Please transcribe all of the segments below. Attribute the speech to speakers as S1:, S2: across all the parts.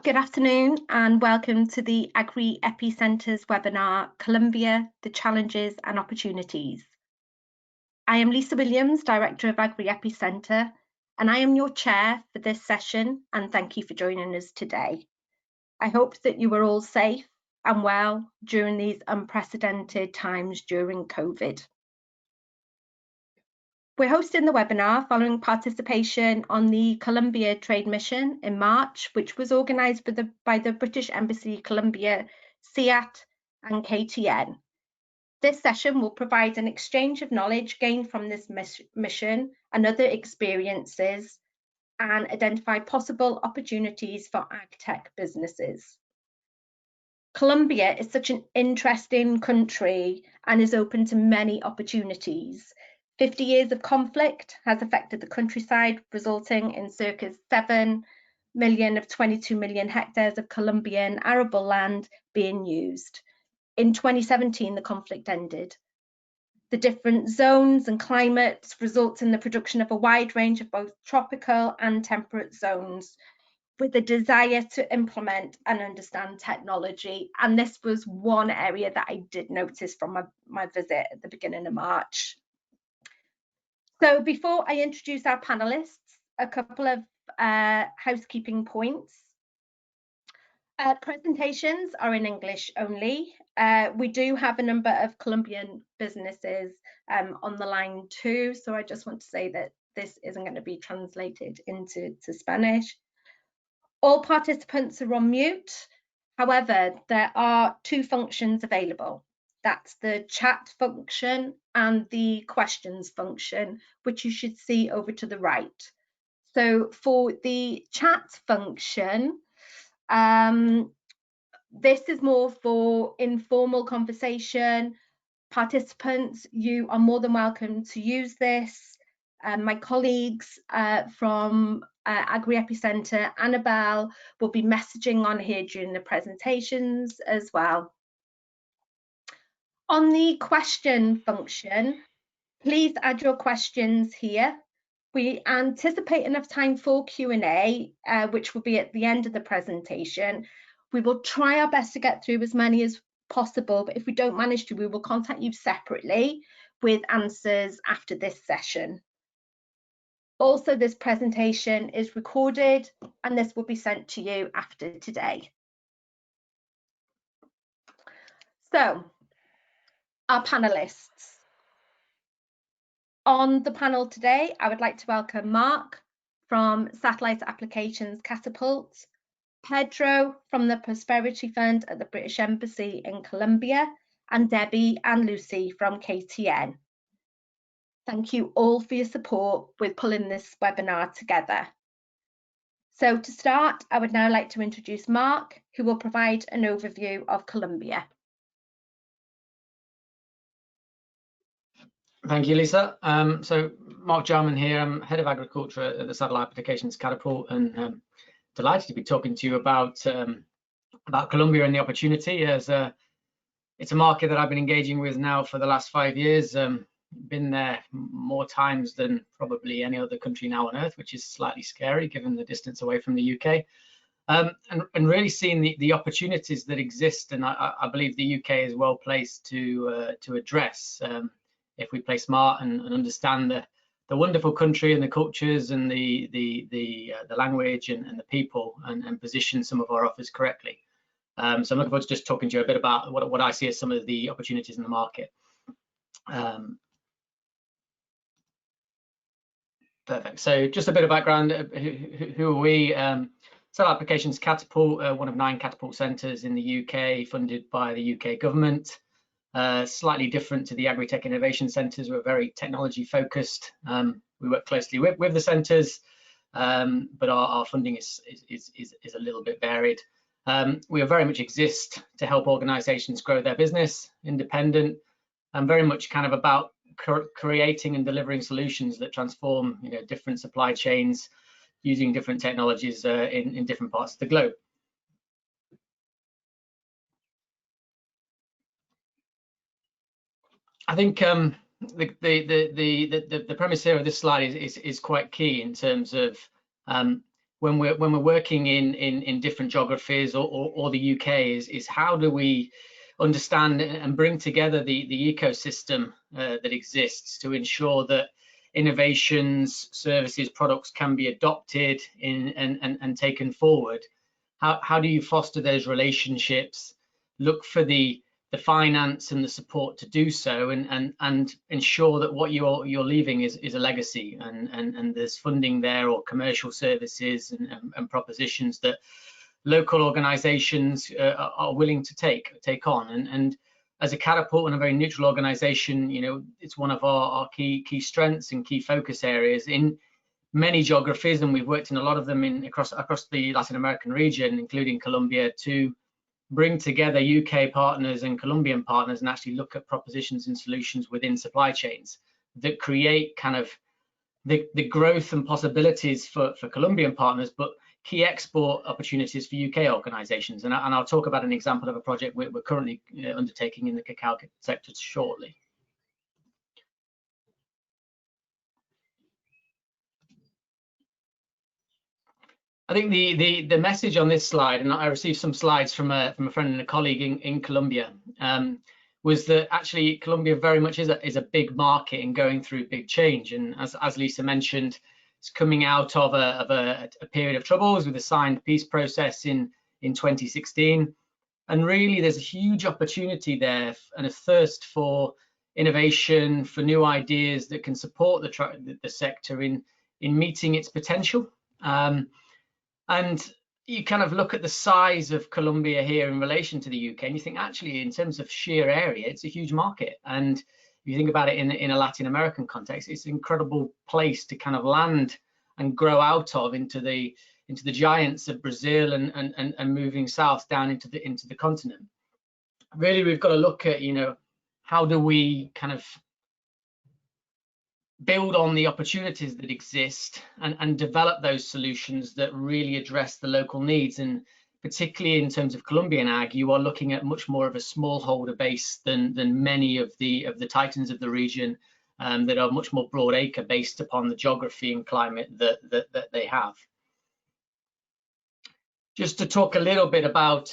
S1: Good afternoon and welcome to the Agri-EPI Centre's webinar, Colombia, the Challenges and Opportunities. I am Lisa Williams, Director of Agri-EPI Centre, and I am your chair for this session, and thank you for joining us today. I hope that you are all safe and well during these unprecedented times during COVID. We're hosting the webinar following participation on the Colombia Trade Mission in March, which was organised by the British Embassy, Colombia, CIAT and KTN. This session will provide an exchange of knowledge gained from this mission and other experiences and identify possible opportunities for ag-tech businesses. Colombia is such an interesting country and is open to many opportunities. 50 years of conflict has affected the countryside, resulting in circa 7 million of 22 million hectares of Colombian arable land being used. In 2017, the conflict ended. The different zones and climates result in the production of a wide range of both tropical and temperate zones, with a desire to implement and understand technology. And this was one area that I did notice from my visit at the beginning of March. So before I introduce our panelists, a couple of housekeeping points. Presentations are in English only. We do have a number of Colombian businesses on the line too, so I just want to say that this isn't going to be translated into Spanish. All participants are on mute. However, there are two functions available. That's the chat function and the questions function, which you should see over to the right. So for the chat function, this is more for informal conversation. Participants, you are more than welcome to use this. My colleagues from Agri-EPI Centre, Annabelle, will be messaging on here during the presentations as well. On the question function, please add your questions here. We anticipate enough time for Q&A, which will be at the end of the presentation. We will try our best to get through as many as possible, but if we don't manage to, we will contact you separately with answers after this session. Also, this presentation is recorded and this will be sent to you after today. So, our panelists. On the panel today, I would like to welcome Mark from Satellite Applications Catapult, Pedro from the Prosperity Fund at the British Embassy in Colombia, and Debbie and Lucy from KTN. Thank you all for your support with pulling this webinar together. So to start, I would now like to introduce Mark, who will provide an overview of Colombia.
S2: Thank you, Lisa. So Mark Jarman here. I'm Head of Agriculture at the Satellite Applications Catapult, and delighted to be talking to you about Colombia and the opportunity. As it's a market that I've been engaging with now for the last 5 years. Been there more times than probably any other country now on earth, which is slightly scary given the distance away from the UK. And really seeing the opportunities that exist, and I believe the UK is well placed to address. If we play smart and understand the wonderful country and the cultures and the language and the people, and position some of our offers correctly. So I'm looking forward to just talking to you a bit about what I see as some of the opportunities in the market. Perfect. So just a bit of background. Who are we? Satellite Applications Catapult, one of 9 Catapult centres in the UK, funded by the UK government. Slightly different to the Agri-tech innovation centres. We're very technology focused. We work closely with the centres, but our funding is a little bit varied. We very much exist to help organisations grow their business, independent, and very much kind of about creating and delivering solutions that transform, different supply chains using different technologies in different parts of the globe. I think the premise here of this slide is quite key in terms of when we're working in different geographies or the UK is how do we understand and bring together the ecosystem that exists to ensure that innovations, services, products can be adopted and taken forward. How do you foster those relationships, look for the finance and the support to do so, and ensure that what you're leaving is a legacy, and there's funding there, or commercial services and propositions that local organizations are willing to take on. And as a Catapult and a very neutral organization, you know, it's one of our key strengths and key focus areas in many geographies, and we've worked in a lot of them across the Latin American region, including Colombia, to bring together UK partners and Colombian partners and actually look at propositions and solutions within supply chains that create kind of the growth and possibilities for Colombian partners, but key export opportunities for UK organizations. And I'll talk about an example of a project we're currently undertaking in the cacao sector shortly. I think the message on this slide, and I received some slides from a friend and a colleague in Colombia, was that actually Colombia very much is a big market and going through big change. And as Lisa mentioned, it's coming out of a period of troubles with a signed peace process in 2016. And really there's a huge opportunity there and a thirst for innovation, for new ideas that can support the sector in meeting its potential. And you kind of look at the size of Colombia here in relation to the UK, and you think actually in terms of sheer area, it's a huge market. And if you think about it in a Latin American context, it's an incredible place to kind of land and grow out of into the giants of Brazil and moving south down into the continent. Really, we've got to look at, you know, how do we kind of build on the opportunities that exist and develop those solutions that really address the local needs. And particularly in terms of Colombian ag, you are looking at much more of a smallholder base than many of the titans of the region that are much more broad acre based upon the geography and climate that they have. Just to talk a little bit about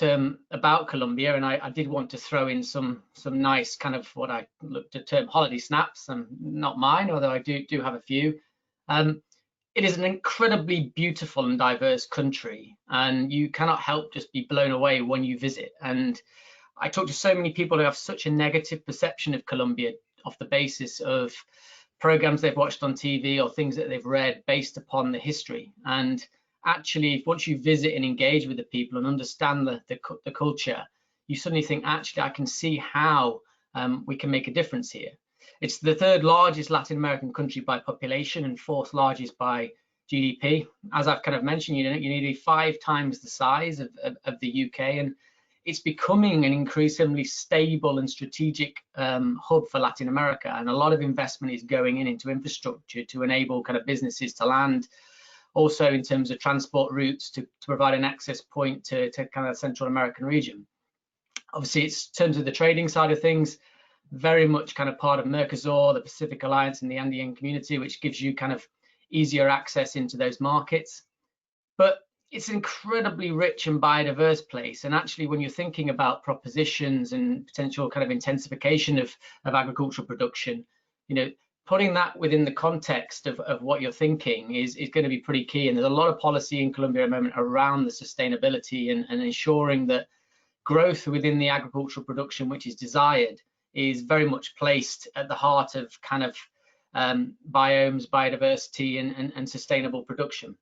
S2: Colombia, and I did want to throw in some nice kind of what I looked at term holiday snaps, and not mine, although I do have a few. It is an incredibly beautiful and diverse country, and you cannot help just be blown away when you visit. And I talk to so many people who have such a negative perception of Colombia off the basis of programs they've watched on TV or things that they've read based upon the history. And actually, once you visit and engage with the people and understand the culture, you suddenly think, actually, I can see how we can make a difference here. It's the third largest Latin American country by population and fourth largest by GDP. As I've kind of mentioned, you're nearly 5 times the size of the UK, and it's becoming an increasingly stable and strategic hub for Latin America. And a lot of investment is going into infrastructure to enable kind of businesses to land. Also in terms of transport routes to provide an access point to kind of the Central American region. Obviously, it's in terms of the trading side of things, very much kind of part of Mercosur, the Pacific Alliance and the Andean community, which gives you kind of easier access into those markets. But it's an incredibly rich and biodiverse place. And actually, when you're thinking about propositions and potential kind of intensification of agricultural production, you know, putting that within the context of what you're thinking is going to be pretty key. And there's a lot of policy in Colombia at the moment around the sustainability and ensuring that growth within the agricultural production, which is desired, is very much placed at the heart of kind of biomes, biodiversity, and sustainable production.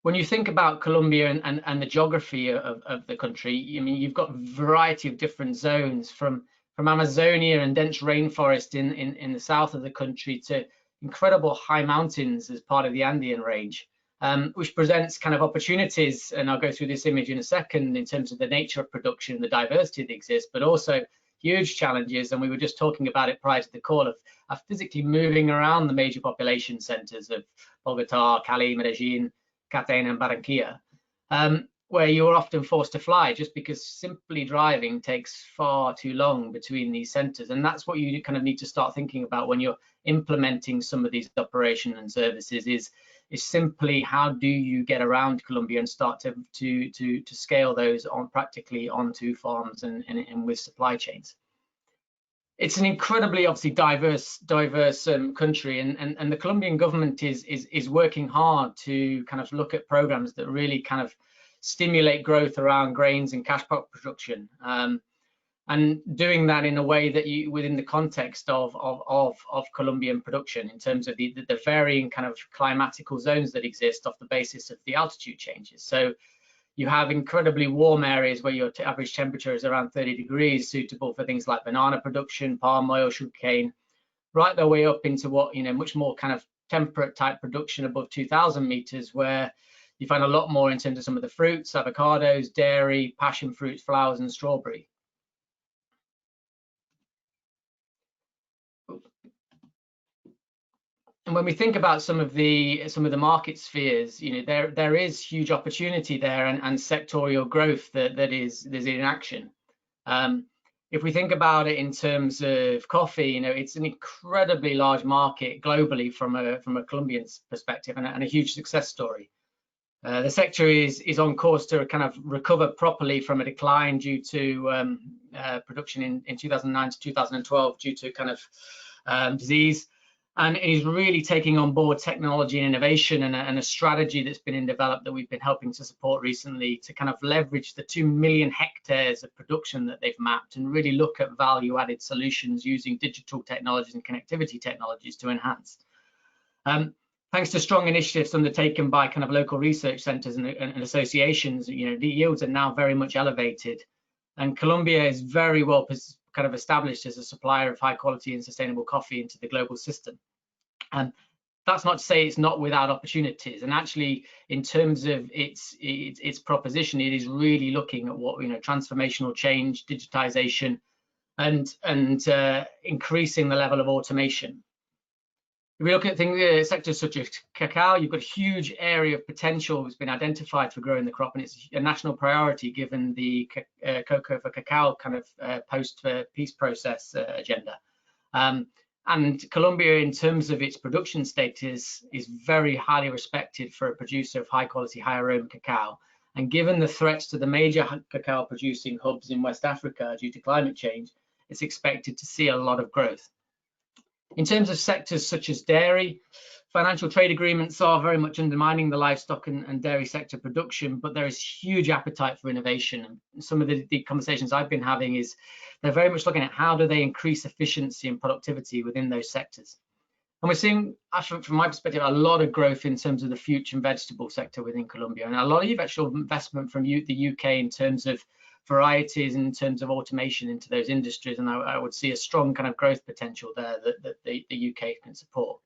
S2: When you think about Colombia and the geography of the country, I mean, you've got a variety of different zones from Amazonia and dense rainforest in the south of the country to incredible high mountains as part of the Andean range, which presents kind of opportunities. And I'll go through this image in a second in terms of the nature of production, the diversity that exists, but also huge challenges. And we were just talking about it prior to the call of physically moving around the major population centers of Bogota, Cali, Medellin, Cartagena, and Barranquilla, where you're often forced to fly just because simply driving takes far too long between these centers. And that's what you kind of need to start thinking about when you're implementing some of these operations and services, is is simply how do you get around Colombia and start to scale those on practically onto farms and with supply chains. It's an incredibly obviously diverse country, and the Colombian government is working hard to kind of look at programs that really kind of stimulate growth around grains and cash crop production, and doing that in a way that within the context of Colombian production, in terms of the varying kind of climatical zones that exist off the basis of the altitude changes. So you have incredibly warm areas where your average temperature is around 30 degrees, suitable for things like banana production, palm oil, sugarcane, right the way up into what, much more kind of temperate type production above 2,000 meters, where you find a lot more in terms of some of the fruits, avocados, dairy, passion fruits, flowers, and strawberry. And when we think about some of the market spheres, there is huge opportunity there and sectorial growth that is in action. If we think about it in terms of coffee, it's an incredibly large market globally from a Colombian perspective, and a huge success story. The sector is on course to kind of recover properly from a decline due to production in 2009 to 2012 due to kind of disease. And is really taking on board technology and innovation and a strategy that's been developed that we've been helping to support recently to kind of leverage the 2 million hectares of production that they've mapped and really look at value-added solutions using digital technologies and connectivity technologies to enhance. Thanks to strong initiatives undertaken by kind of local research centers and associations, the yields are now very much elevated, and Colombia is very well kind of established as a supplier of high quality and sustainable coffee into the global system. And that's not to say it's not without opportunities. And actually, in terms of its proposition, it is really looking at what transformational change, digitization, and increasing the level of automation. If we look at sectors such as cacao, you've got a huge area of potential that's been identified for growing the crop, and it's a national priority given the cocoa for cacao kind of post-peace process agenda. And Colombia, in terms of its production status, is very highly respected for a producer of high quality, high aroma cacao. And given the threats to the major cacao producing hubs in West Africa due to climate change, it's expected to see a lot of growth. In terms of sectors such as dairy, financial trade agreements are very much undermining the livestock and dairy sector production, but there is huge appetite for innovation. And some of the conversations I've been having is they're very much looking at how do they increase efficiency and productivity within those sectors. And we're seeing, actually, from my perspective, a lot of growth in terms of the fruit and vegetable sector within Colombia, and a lot of actual investment from the UK in terms of varieties, in terms of automation into those industries, and I would see a strong kind of growth potential there that the UK can support.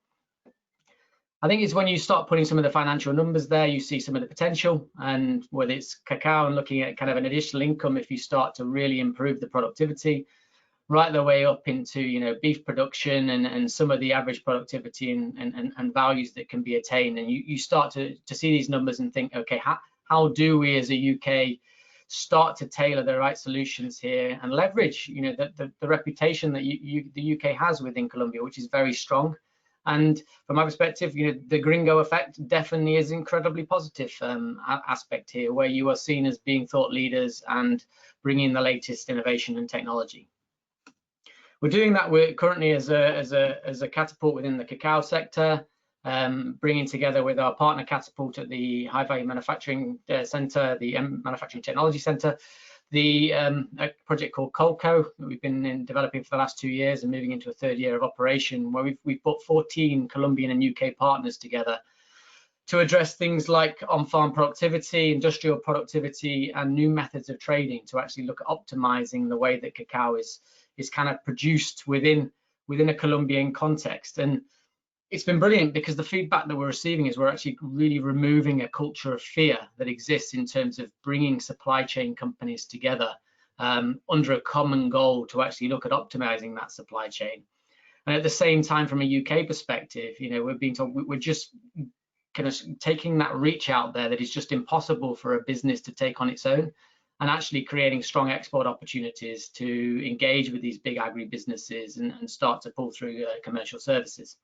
S2: I think it's when you start putting some of the financial numbers there, you see some of the potential, and whether it's cacao and looking at kind of an additional income, if you start to really improve the productivity, right the way up into beef production and some of the average productivity and values that can be attained, and you start to see these numbers and think, okay, how do we as a UK start to tailor the right solutions here and leverage the reputation that the UK has within Colombia, which is very strong. And from my perspective, the gringo effect definitely is incredibly positive aspect here, where you are seen as being thought leaders and bringing the latest innovation and technology. We're doing that. We're currently as a Catapult within the cacao sector, bringing together with our partner Catapult at the High Value Manufacturing Centre, the Manufacturing Technology Centre, a project called Colco that we've been developing for the last 2 years and moving into a 3rd year of operation, where we've put 14 Colombian and UK partners together to address things like on-farm productivity, industrial productivity, and new methods of trading to actually look at optimizing the way that cacao is kind of produced within a Colombian context. And it's been brilliant because the feedback that we're receiving is we're actually really removing a culture of fear that exists in terms of bringing supply chain companies together under a common goal to actually look at optimizing that supply chain. And at the same time, from a UK perspective, we're being told we're just kind of taking that reach out there that is just impossible for a business to take on its own, and actually creating strong export opportunities to engage with these big agri businesses and start to pull through commercial services.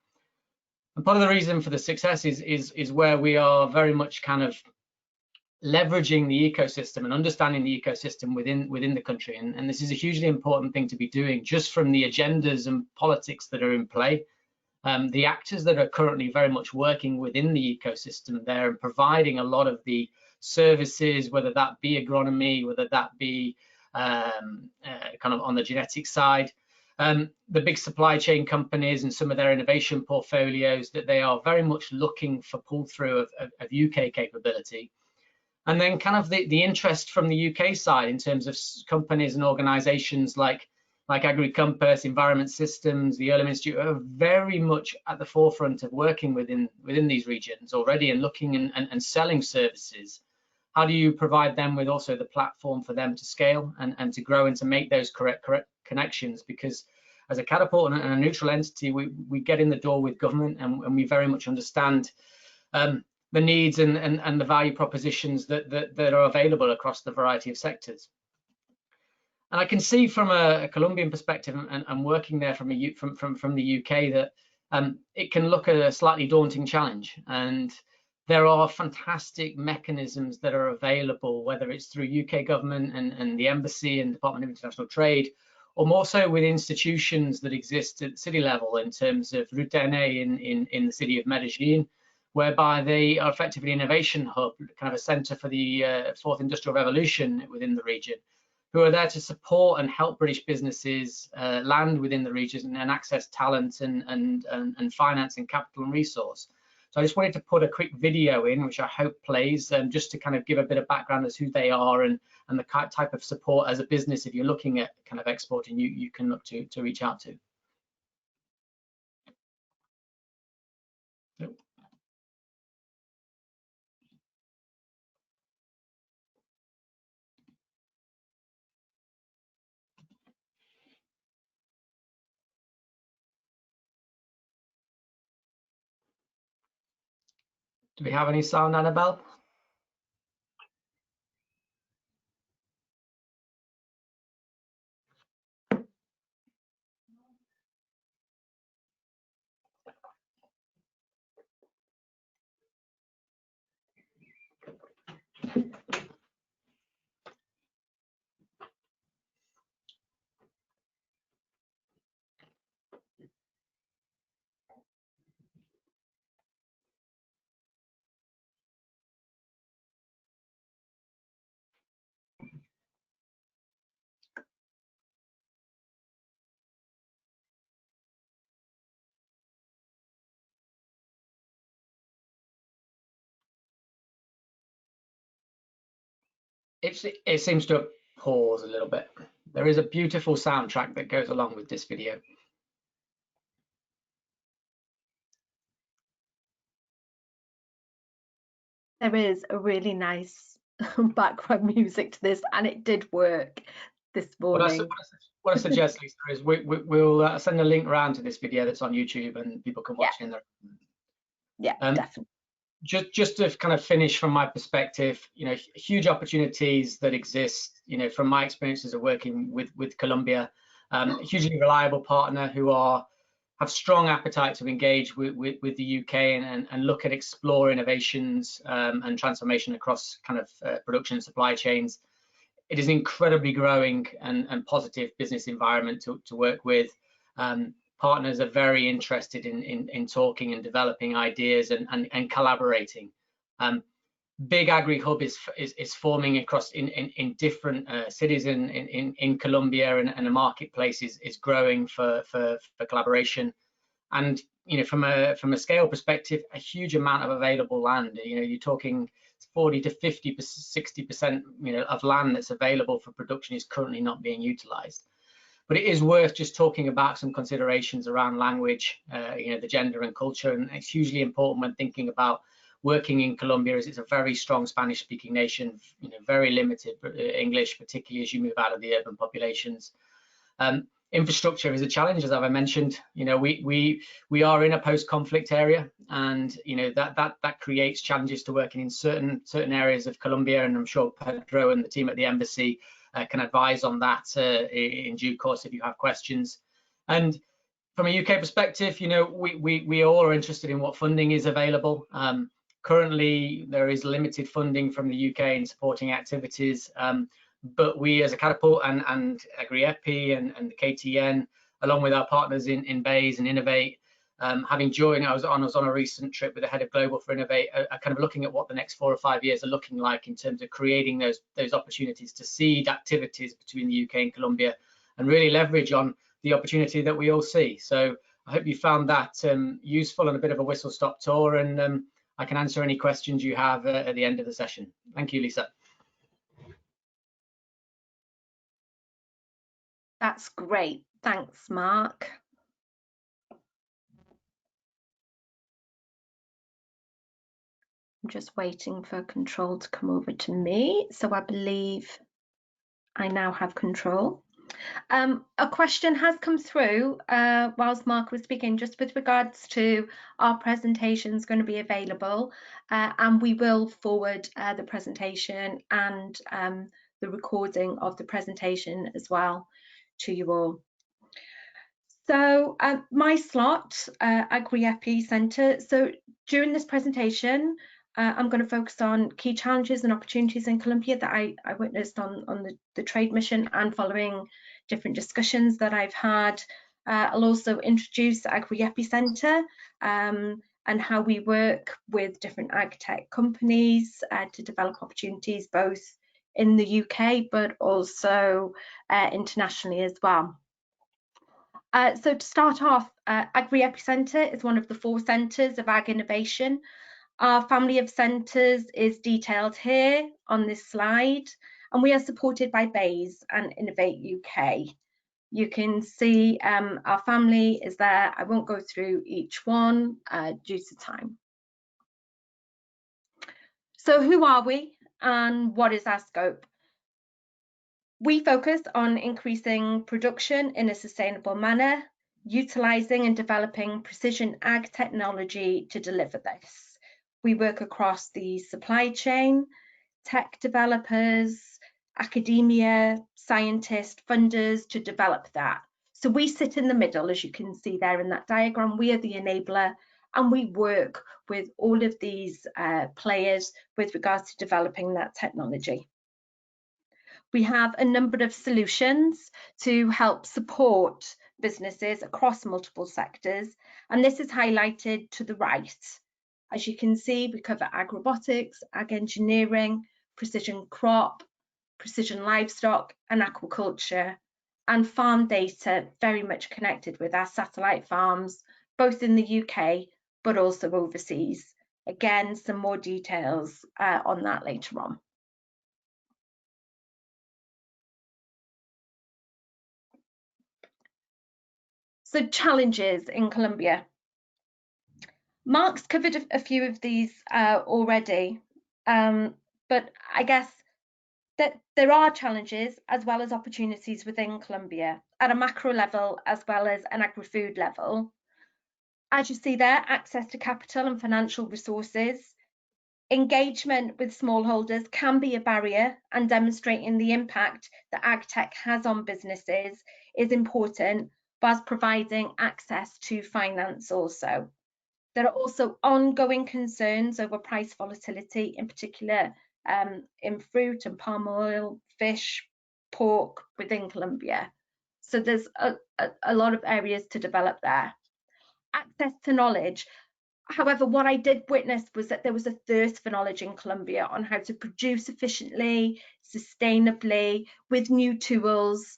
S2: And part of the reason for the success is where we are very much kind of leveraging the ecosystem and understanding the ecosystem within the country. And this is a hugely important thing to be doing, just from the agendas and politics that are in play. The actors that are currently very much working within the ecosystem there and providing a lot of the services, whether that be agronomy, whether that be kind of on the genetic side, the big supply chain companies and some of their innovation portfolios, that they are very much looking for pull-through of UK capability. And then kind of the interest from the UK side in terms of companies and organizations like AgriCompass, Environment Systems, the Earlham Institute are very much at the forefront of working within these regions already and looking and selling services. How do you provide them with also the platform for them to scale and to grow and to make those correct connections? Because as a Catapult and a neutral entity, we get in the door with government and we very much understand the needs and the value propositions that are available across the variety of sectors. And I can see from a Colombian perspective and working there from the UK that it can look a slightly daunting challenge. And there are fantastic mechanisms that are available, whether it's through UK government and the embassy and Department of International Trade, or more so with institutions that exist at city level in terms of RUTENE in the city of Medellin, whereby they are effectively an innovation hub, kind of a center for the fourth industrial revolution within the region, who are there to support and help British businesses land within the region and access talent and finance and capital and resource. So I just wanted to put a quick video in, which I hope plays, just to kind of give a bit of background as who they are and the type of support as a business, if you're looking at kind of exporting, you can look to reach out to. Do we have any sound, Annabelle? It seems to pause a little bit. There is a beautiful soundtrack that goes along with this video.
S1: There is a really nice background music to this, and it did work this morning.
S2: What I suggest, Lisa, is we'll send a link around to this video that's on YouTube, and people can watch it in there.
S1: Yeah, definitely.
S2: Just to kind of finish from my perspective, huge opportunities that exist, from my experiences of working with Colombia, a hugely reliable partner who have strong appetite to engage with the UK and look at explore innovations and transformation across kind of production and supply chains. It is an incredibly growing and positive business environment to work with. Partners are very interested in talking and developing ideas and collaborating. Big Agri Hub is forming across in different cities in Colombia, and the marketplace is growing for collaboration. And from a scale perspective, a huge amount of available land. You're talking 40 to 50 to 60% of land that's available for production is currently not being utilized. But it is worth just talking about some considerations around language, the gender and culture, and it's hugely important when thinking about working in Colombia, as it's a very strong Spanish-speaking nation, very limited English, particularly as you move out of the urban populations. Infrastructure is a challenge, as I've mentioned. We are in a post-conflict area, and that creates challenges to working in certain areas of Colombia, and I'm sure Pedro and the team at the embassy can advise on that in due course if you have questions. And From a UK perspective, we all are interested in what funding is available. Currently, there is limited funding from the UK in supporting activities, but we as a Catapult and Agri-EPI and the KTN, along with our partners in Bays and Innovate, having joined, I was on a recent trip with the head of Global for Innovate, kind of looking at what the next 4 or 5 years are looking like in terms of creating those opportunities to seed activities between the UK and Colombia and really leverage on the opportunity that we all see. So I hope you found that useful and a bit of a whistle-stop tour, and I can answer any questions you have at the end of the session. Thank you, Lisa.
S1: That's great. Thanks, Mark. I'm just waiting for control to come over to me. So I believe I now have control. A question has come through whilst Mark was speaking, just with regards to our presentations going to be available, and we will forward the presentation and the recording of the presentation as well to you all. So my slot, Agri-EPI Centre. So during this presentation, I'm going to focus on key challenges and opportunities in Colombia that I witnessed on the trade mission and following different discussions that I've had. I'll also introduce the Agri-EPI Centre and how we work with different Agri-tech companies to develop opportunities both in the UK but also internationally as well. So to start off, Agri-EPI Centre is one of the 4 centres of ag innovation. Our family of centres is detailed here on this slide, and we are supported by Bays and Innovate UK. You can see our family is there. I won't go through each one due to time. So who are we and what is our scope? We focus on increasing production in a sustainable manner, utilising and developing precision ag technology to deliver this. We work across the supply chain, tech developers, academia, scientists, funders to develop that. So we sit in the middle, as you can see there in that diagram. We are the enabler, and we work with all of these players with regards to developing that technology. We have a number of solutions to help support businesses across multiple sectors, and this is highlighted to the right. As you can see, we cover ag robotics, ag engineering, precision crop, precision livestock and aquaculture, and farm data very much connected with our satellite farms, both in the UK but also overseas. Again, some more details on that later on. So challenges in Colombia. Mark's covered a few of these already, but I guess that there are challenges as well as opportunities within Colombia at a macro level as well as an agri-food level. As you see there, access to capital and financial resources. Engagement with smallholders can be a barrier, and demonstrating the impact that ag-tech has on businesses is important, whilst providing access to finance also. There are also ongoing concerns over price volatility, in particular in fruit and palm oil, fish, pork within Colombia. So there's a lot of areas to develop there. Access to knowledge. However, what I did witness was that there was a thirst for knowledge in Colombia on how to produce efficiently, sustainably, with new tools,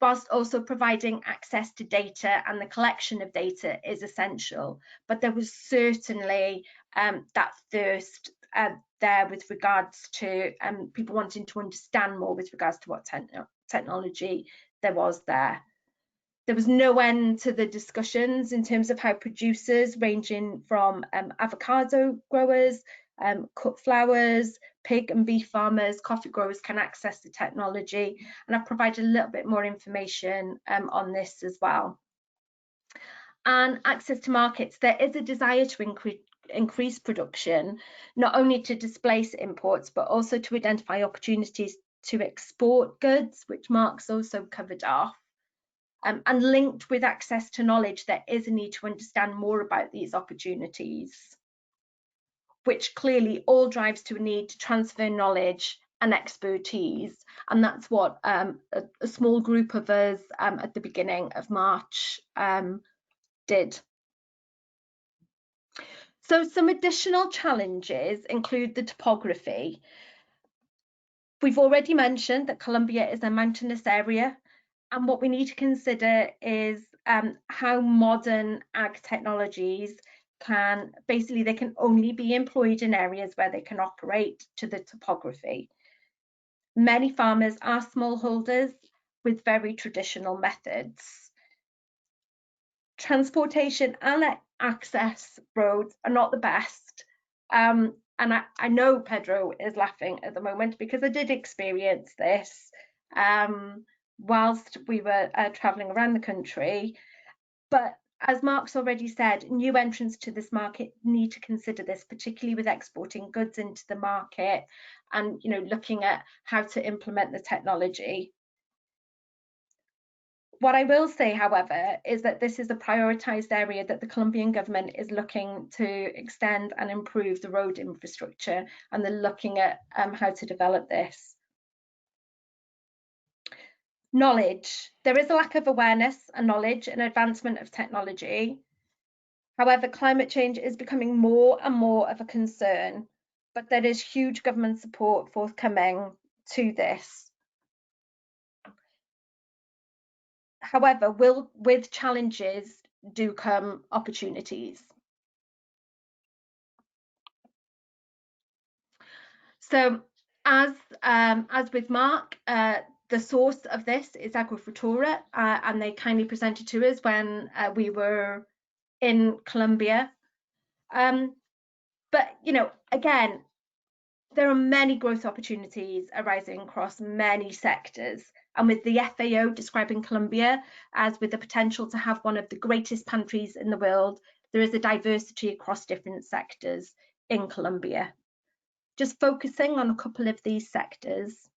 S1: whilst also providing access to data, and the collection of data is essential. But there was certainly that thirst there with regards to people wanting to understand more with regards to what technology there was there. There was no end to the discussions in terms of how producers ranging from avocado growers, cut flowers, pig and beef farmers, coffee growers can access the technology. And I've provided a little bit more information on this as well. And access to markets. There is a desire to increase production, not only to displace imports, but also to identify opportunities to export goods, which Mark's also covered off. And linked with access to knowledge, there is a need to understand more about these opportunities, which clearly all drives to a need to transfer knowledge and expertise. And that's what a small group of us at the beginning of March did. So some additional challenges include the topography. We've already mentioned that Colombia is a mountainous area, and what we need to consider is how modern ag technologies they can only be employed in areas where they can operate to the topography. Many farmers are smallholders with very traditional methods. Transportation and access roads are not the best. And I know Pedro is laughing at the moment because I did experience this whilst we were travelling around the country. But as Mark's already said, new entrants to this market need to consider this, particularly with exporting goods into the market and looking at how to implement the technology. What I will say, however, is that this is a prioritised area that the Colombian government is looking to extend and improve the road infrastructure, and they're looking at how to develop this. Knowledge. There is a lack of awareness and knowledge and advancement of technology. However, climate change is becoming more and more of a concern, but there is huge government support forthcoming to this. However, with challenges do come opportunities. So as with Mark, the source of this is Agrifutura, and they kindly presented to us when we were in Colombia. But again, there are many growth opportunities arising across many sectors. And with the FAO describing Colombia as with the potential to have one of the greatest pantries in the world, there is a diversity across different sectors in Colombia. Just focusing on a couple of these sectors,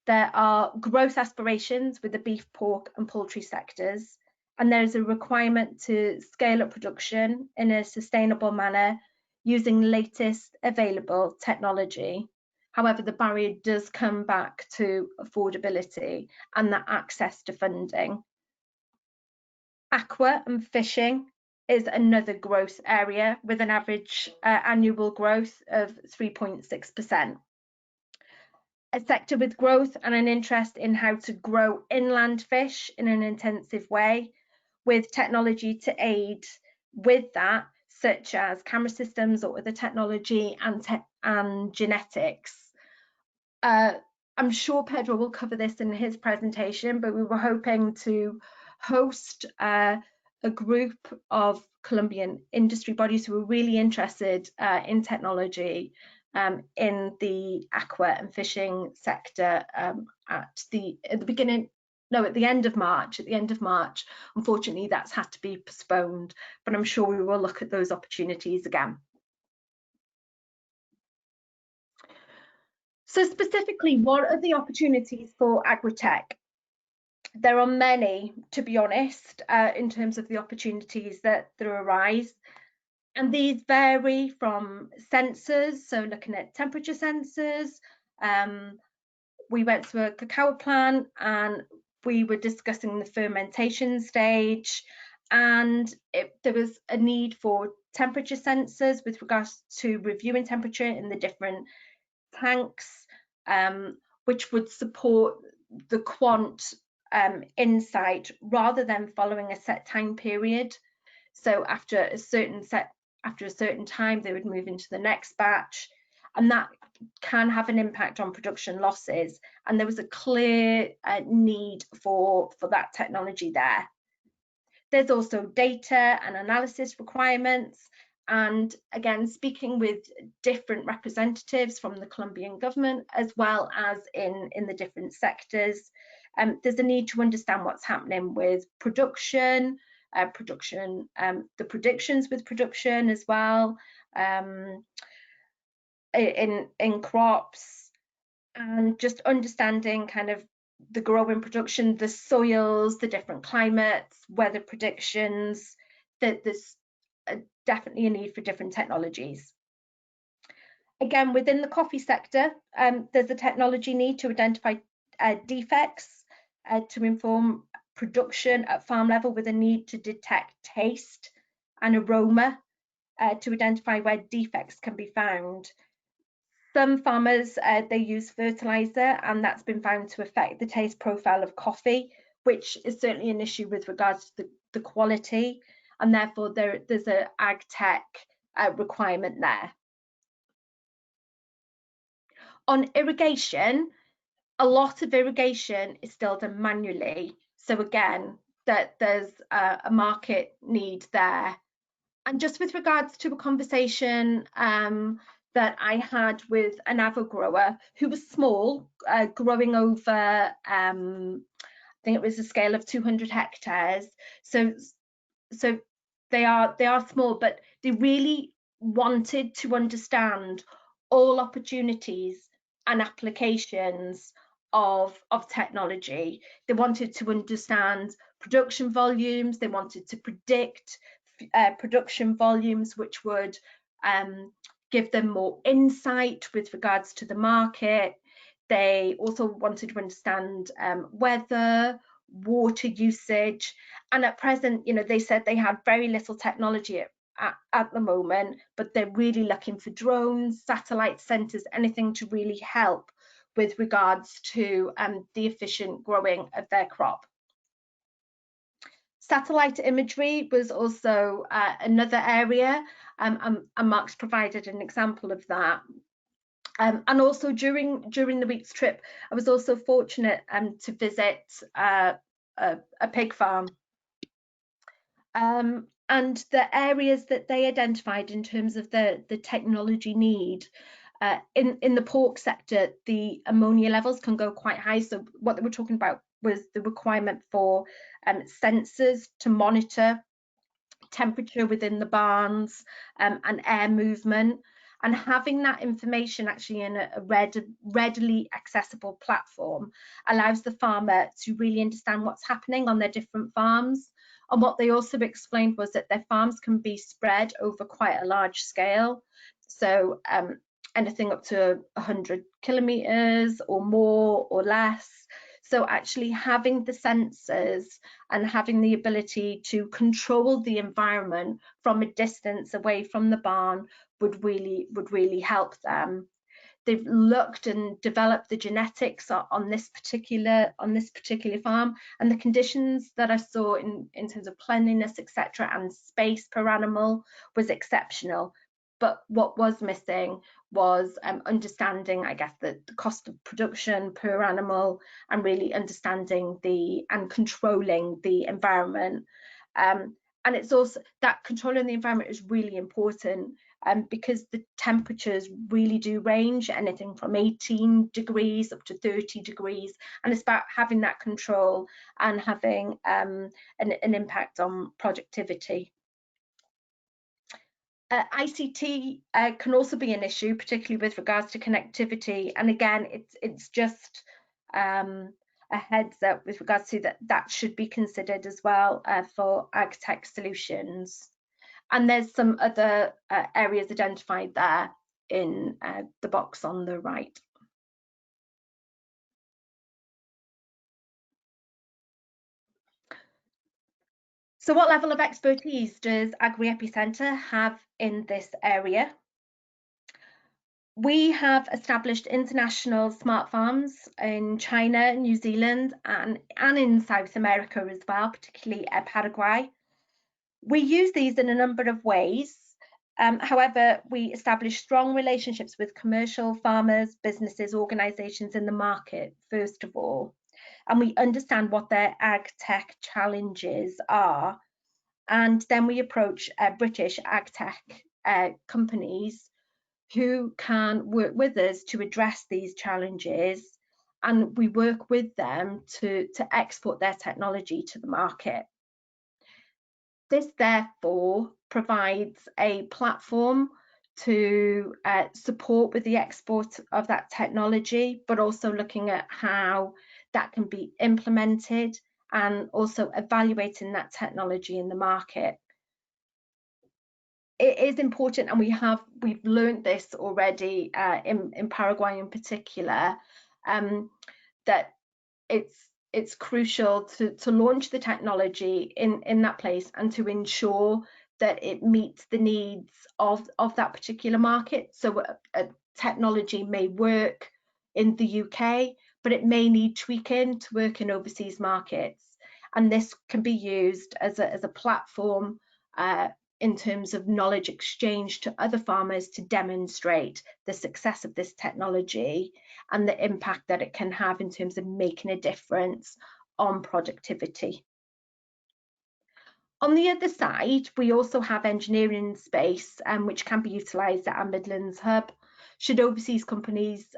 S1: there are growth aspirations with the beef, pork and poultry sectors, and there is a requirement to scale up production in a sustainable manner using latest available technology. However, the barrier does come back to affordability and the access to funding. Aqua and fishing is another growth area with an average annual growth of 3.6%. A sector with growth and an interest in how to grow inland fish in an intensive way, with technology to aid with that, such as camera systems or other technology and genetics. I'm sure Pedro will cover this in his presentation, but we were hoping to host a group of Colombian industry bodies who are really interested in technology in the aqua and fishing sector at the end of March. Unfortunately, that's had to be postponed, but I'm sure we will look at those opportunities again. So specifically, what are the opportunities for Agri-tech? There are many, to be honest, in terms of the opportunities that arise. And these vary from sensors, so looking at temperature sensors. We went to a cacao plant and we were discussing the fermentation stage, and there was a need for temperature sensors with regards to reviewing temperature in the different tanks, which would support the quant insight rather than following a set time period. So after a certain time, they would move into the next batch, and that can have an impact on production losses. And there was a clear need for that technology there. There's also data and analysis requirements. And again, speaking with different representatives from the Colombian government, as well as in the different sectors, there's a need to understand what's happening with production, the predictions with production as well, in crops, and just understanding kind of the growing production, the soils, the different climates, weather predictions, that there's definitely a need for different technologies. Again, within the coffee sector, there's a technology need to identify defects, to inform production at farm level with a need to detect taste and aroma, to identify where defects can be found. Some farmers, they use fertilizer, and that's been found to affect the taste profile of coffee, which is certainly an issue with regards to the quality, and therefore there's an Agri-tech requirement there. On irrigation, a lot of irrigation is still done manually. So again, there's a market need there. And just with regards to a conversation that I had with an avocado grower who was small, growing over, I think it was a scale of 200 hectares. So they are small, but they really wanted to understand all opportunities and applications of technology. They wanted to understand production volumes. They wanted to predict production volumes, which would give them more insight with regards to the market. They also wanted to understand weather, water usage, and at present, you know, they said they had very little technology at the moment, but they're really looking for drones, satellite sensors, anything to really help with regards to the efficient growing of their crop. Satellite imagery was also another area, and Mark's provided an example of that. And also during the week's trip, I was also fortunate to visit a pig farm. And the areas that they identified in terms of the technology need, in the pork sector, the ammonia levels can go quite high. So what they were talking about was the requirement for sensors to monitor temperature within the barns and air movement. And having that information actually in a readily accessible platform allows the farmer to really understand what's happening on their different farms. And what they also explained was that their farms can be spread over quite a large scale. So anything up to 100 kilometers or more or less. So actually having the sensors and having the ability to control the environment from a distance away from the barn would really help them. They've looked and developed the genetics on this particular farm, and the conditions that I saw in terms of cleanliness, etc., and space per animal was exceptional. But what was missing was understanding, I guess, the cost of production per animal, and really understanding and controlling the environment. And it's also that controlling the environment is really important, because the temperatures really do range anything from 18 degrees up to 30 degrees, and it's about having that control and having an impact on productivity. ICT can also be an issue, particularly with regards to connectivity, and again, it's just a heads up with regards to that should be considered as well for Agri-tech solutions. And there's some other areas identified there in the box on the right. So what level of expertise does Agri-EPI Centre have in this area? We have established international smart farms in China, New Zealand, and in South America as well, particularly Paraguay. We use these in a number of ways. However, we establish strong relationships with commercial farmers, businesses, organisations in the market, first of all, and we understand what their ag-tech challenges are. And then we approach British ag-tech companies who can work with us to address these challenges, and we work with them to export their technology to the market. This therefore provides a platform to support with the export of that technology, but also looking at how that can be implemented, and also evaluating that technology in the market. It is important, and we've learned this already in Paraguay in particular, that it's crucial to launch the technology in that place and to ensure that it meets the needs of that particular market. So a technology may work in the UK, but it may need tweaking to work in overseas markets, and this can be used as a platform in terms of knowledge exchange to other farmers to demonstrate the success of this technology and the impact that it can have in terms of making a difference on productivity. On the other side, we also have engineering space, which can be utilised at our Midlands hub. Should overseas companies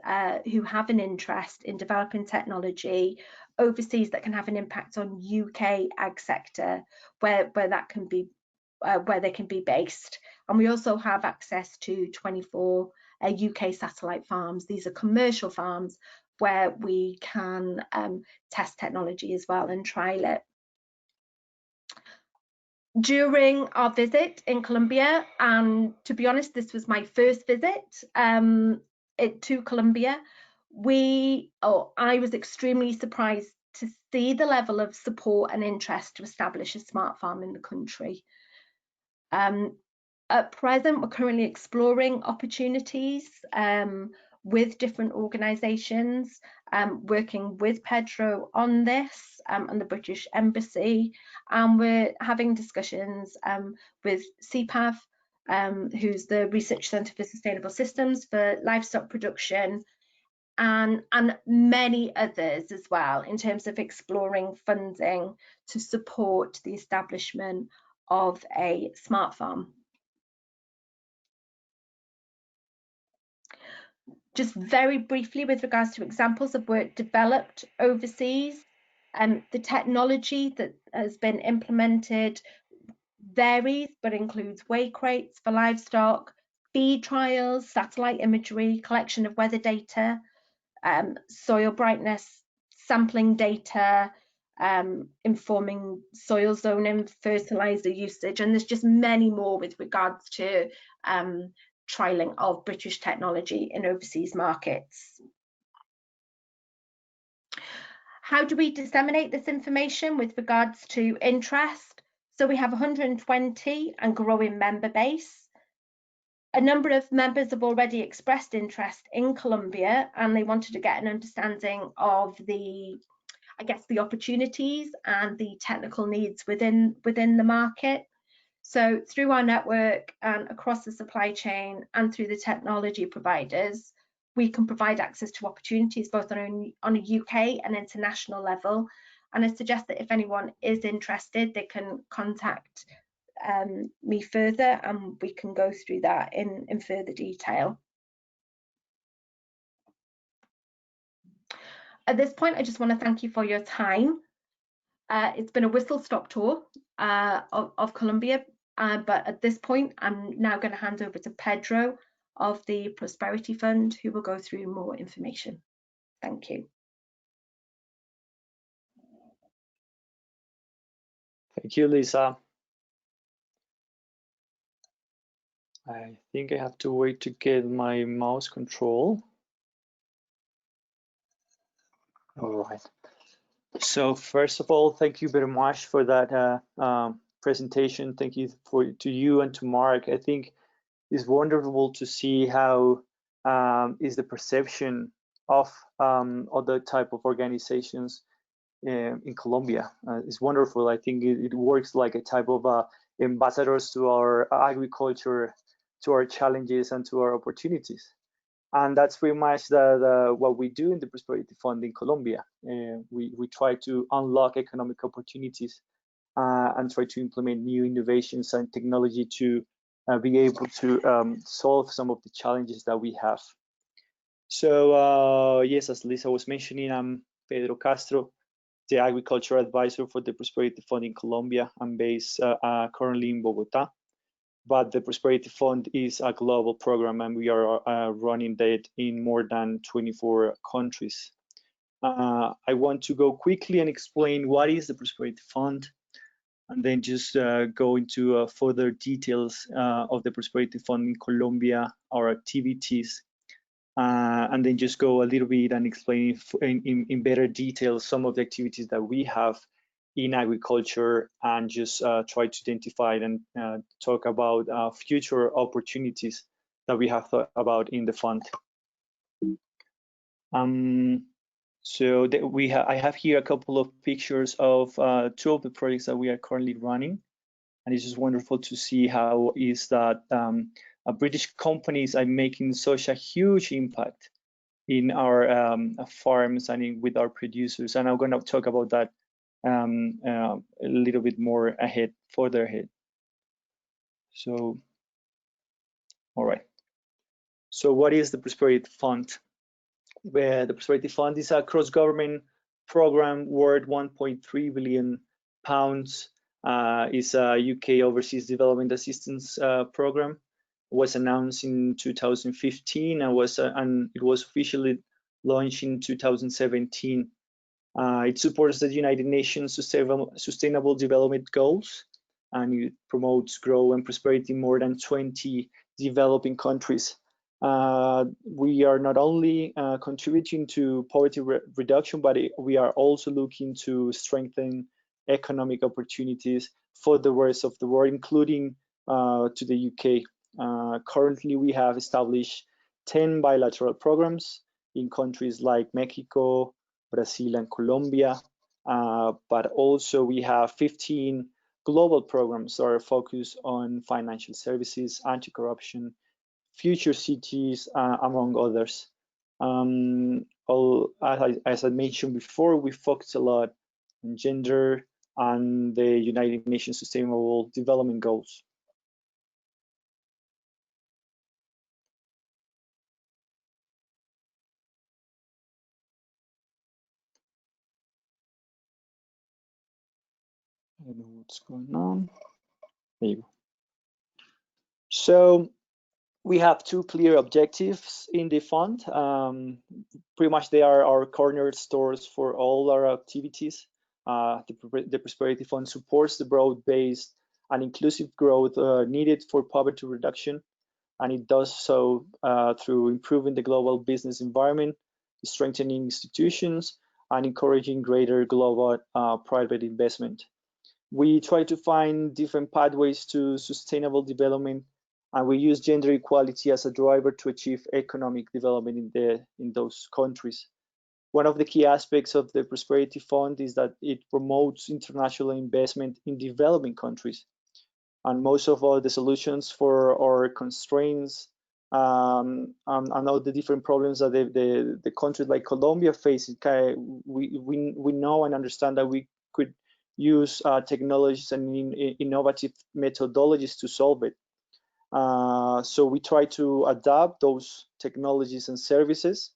S1: who have an interest in developing technology overseas that can have an impact on UK ag sector, where they can be based. And we also have access to 24 UK satellite farms. These are commercial farms where we can test technology as well and trial it. During our visit in Colombia, and to be honest, this was my first visit to Colombia, I was extremely surprised to see the level of support and interest to establish a smart farm in the country. At present, we're currently exploring opportunities with different organisations, working with Pedro on this and the British Embassy, and we're having discussions with CPAV, who's the Research Centre for Sustainable Systems for Livestock Production, and many others as well, in terms of exploring funding to support the establishment of a smart farm. Just very briefly, with regards to examples of work developed overseas, the technology that has been implemented varies, but includes weigh crates for livestock, feed trials, satellite imagery, collection of weather data, soil brightness sampling data, informing soil zoning, fertilizer usage, and there's just many more with regards to trialing of British technology in overseas markets. How do we disseminate this information with regards to interest? So we have 120 and growing member base. A number of members have already expressed interest in Colombia, and they wanted to get an understanding of the opportunities and the technical needs within the market. So through our network and across the supply chain and through the technology providers, we can provide access to opportunities both on a UK and international level. And I suggest that if anyone is interested, they can contact me further, and we can go through that in further detail. At this point, I just want to thank you for your time. It's been a whistle-stop tour of Colombia, but at this point, I'm now going to hand over to Pedro of the Prosperity Fund, who will go through more information. Thank you.
S3: Thank you, Lisa. I think I have to wait to get my mouse control. All right. So first of all, thank you very much for that presentation. Thank you to you and to Mark. I think it's wonderful to see how is the perception of other type of organizations in Colombia. It's wonderful. I think it works like a type of ambassadors to our agriculture, to our challenges and to our opportunities. And that's pretty much what we do in the Prosperity Fund in Colombia. We try to unlock economic opportunities and try to implement new innovations and technology to be able to solve some of the challenges that we have. So yes, as Lisa was mentioning, I'm Pedro Castro, the Agricultural Advisor for the Prosperity Fund in Colombia. I'm based currently in Bogota. But the Prosperity Fund is a global program, and we are running that in more than 24 countries. I want to go quickly and explain what is the Prosperity Fund, and then just go into further details of the Prosperity Fund in Colombia, our activities, and then just go a little bit and explain in better detail some of the activities that we have in agriculture, and just try to identify and talk about future opportunities that we have thought about in the fund. So I have here a couple of pictures of 2 of the projects that we are currently running, and it's just wonderful to see how is that British companies are making such a huge impact in our farms and with our producers. And I'm going to talk about that a little bit more further ahead. So, all right. So what is the Prosperity Fund? Where the Prosperity Fund is a cross-government program worth £1.3 billion. It's a UK overseas development assistance program. It was announced in 2015 and it was officially launched in 2017. It supports the United Nations Sustainable Development Goals, and it promotes growth and prosperity in more than 20 developing countries. We are not only contributing to poverty reduction, but we are also looking to strengthen economic opportunities for the rest of the world, including to the UK. Currently, we have established 10 bilateral programs in countries like Mexico, Brazil, and Colombia, but also we have 15 global programs that are focused on financial services, anti-corruption, future cities, among others. As I mentioned before, we focus a lot on gender and the United Nations Sustainable Development Goals. I don't know what's going on. There you go. So we have 2 clear objectives in the fund. Pretty much they are our cornerstones for all our activities. The Prosperity Fund supports the broad-based and inclusive growth needed for poverty reduction, and it does so through improving the global business environment, strengthening institutions, and encouraging greater global private investment. We try to find different pathways to sustainable development, and we use gender equality as a driver to achieve economic development in those countries. One of the key aspects of the Prosperity Fund is that it promotes international investment in developing countries. And most of all the solutions for our constraints and all the different problems that the countries like Colombia face, we know and understand that we could use technologies and innovative methodologies to solve it. So we try to adapt those technologies and services,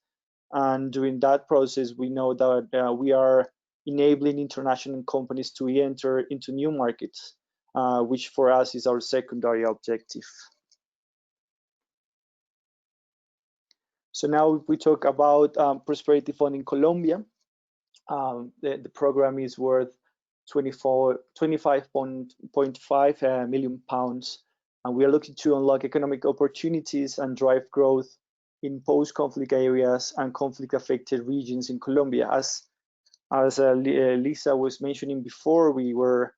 S3: and during that process we know that we are enabling international companies to enter into new markets, which for us is our secondary objective. So now if we talk about Prosperity Fund in Colombia, the program is worth £25.5 million, and we are looking to unlock economic opportunities and drive growth in post-conflict areas and conflict-affected regions in Colombia. As Lisa was mentioning before, we were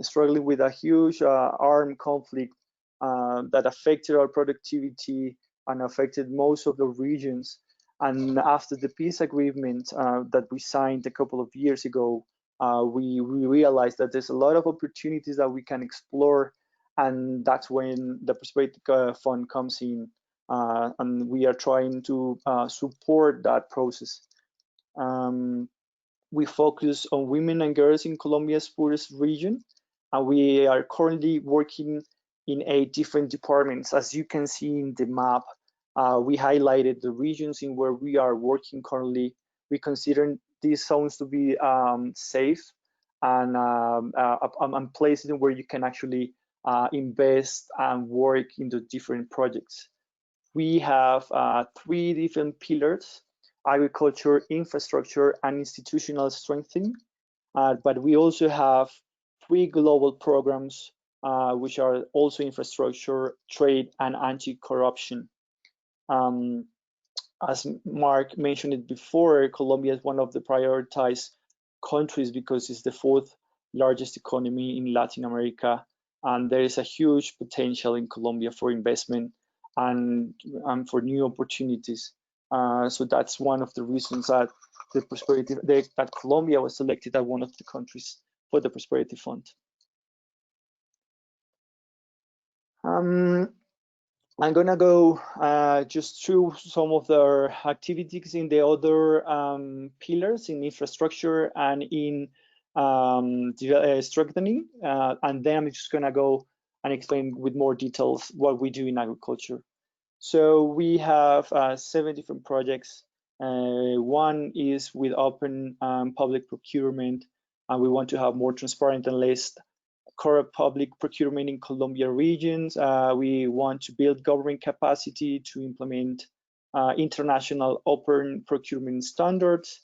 S3: struggling with a huge armed conflict that affected our productivity and affected most of the regions. And after the peace agreement that we signed a couple of years ago, we realized that there's a lot of opportunities that we can explore, and that's when the Prosperity Fund comes in, and we are trying to support that process. We focus on women and girls in Colombia's poorest region, and we are currently working in 8 different departments. As you can see in the map, we highlighted the regions in where we are working currently. We consider these zones to be safe and places where you can actually invest and work in the different projects. We have 3 different pillars agriculture, infrastructure, and institutional strengthening. But we also have 3 global programs, which are also infrastructure, trade, and anti-corruption. As Mark mentioned it before, Colombia is one of the prioritized countries because it's the 4th largest economy in Latin America, and there is a huge potential in Colombia for investment and for new opportunities. So that's one of the reasons that that Colombia was selected as one of the countries for the Prosperity Fund. I'm gonna go just through some of the activities in the other pillars in infrastructure and in strengthening, and then I'm just gonna go and explain with more details what we do in agriculture. So we have 7 different projects. One is with open public procurement, and we want to have more transparent and less corrupt public procurement in Colombian regions. We want to build government capacity to implement international open procurement standards.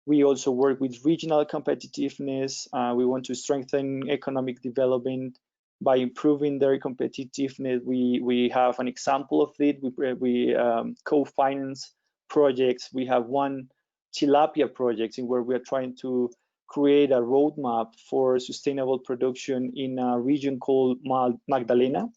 S3: We also work with regional competitiveness. We want to strengthen economic development by improving their competitiveness. We have an example of it. We co-finance projects. We have one tilapia project in where we are trying to create a roadmap for sustainable production in a region called Magdalena.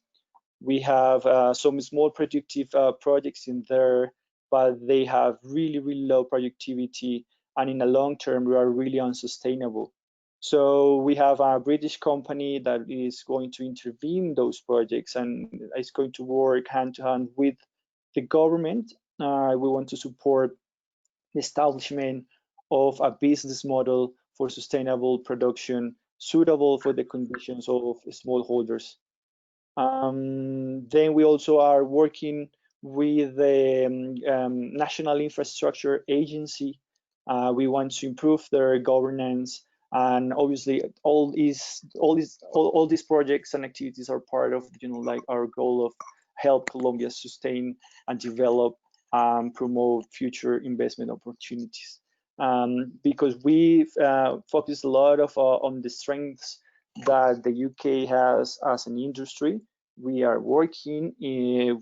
S3: We have some small productive projects in there, but they have really, really low productivity, and in the long term, we are really unsustainable. So we have a British company that is going to intervene in those projects and is going to work hand to hand with the government. We want to support the establishment of a business model for sustainable production suitable for the conditions of smallholders. Then we also are working with the National Infrastructure Agency. We want to improve their governance, and obviously all these projects and activities are part of, you know, like our goal of help Colombia sustain and develop promote future investment opportunities. Because we've focused a lot on the strengths that the UK has as an industry. We are working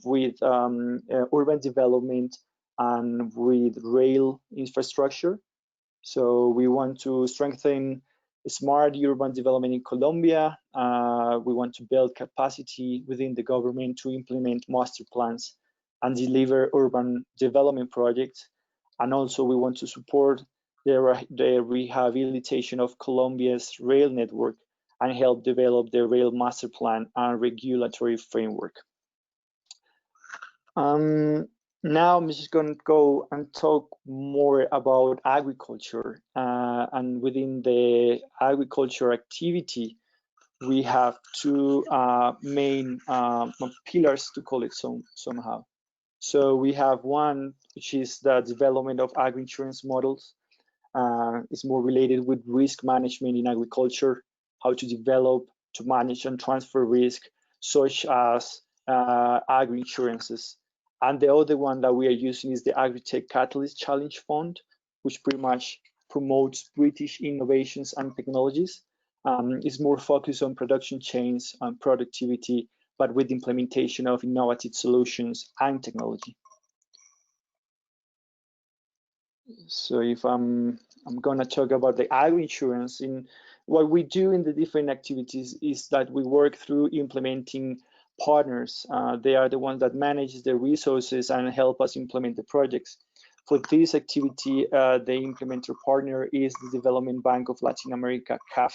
S3: with urban development and with rail infrastructure. So we want to strengthen smart urban development in Colombia. We want to build capacity within the government to implement master plans and deliver urban development projects. And also we want to support the rehabilitation of Colombia's rail network and help develop the rail master plan and regulatory framework. Now I'm just going to go and talk more about agriculture. And within the agriculture activity, we have 2 main pillars, to call it somehow. So we have one, which is the development of agri-insurance models. It's more related with risk management in agriculture, how to develop, to manage and transfer risk, such as agri-insurances. And the other one that we are using is the Agri-tech Catalyst Challenge Fund, which pretty much promotes British innovations and technologies. It's more focused on production chains and productivity, but with implementation of innovative solutions and technology. So if I'm gonna talk about the agri-insurance, in what we do in the different activities is that we work through implementing partners. They are the ones that manage the resources and help us implement the projects. For this activity, the implementer partner is the Development Bank of Latin America, CAF.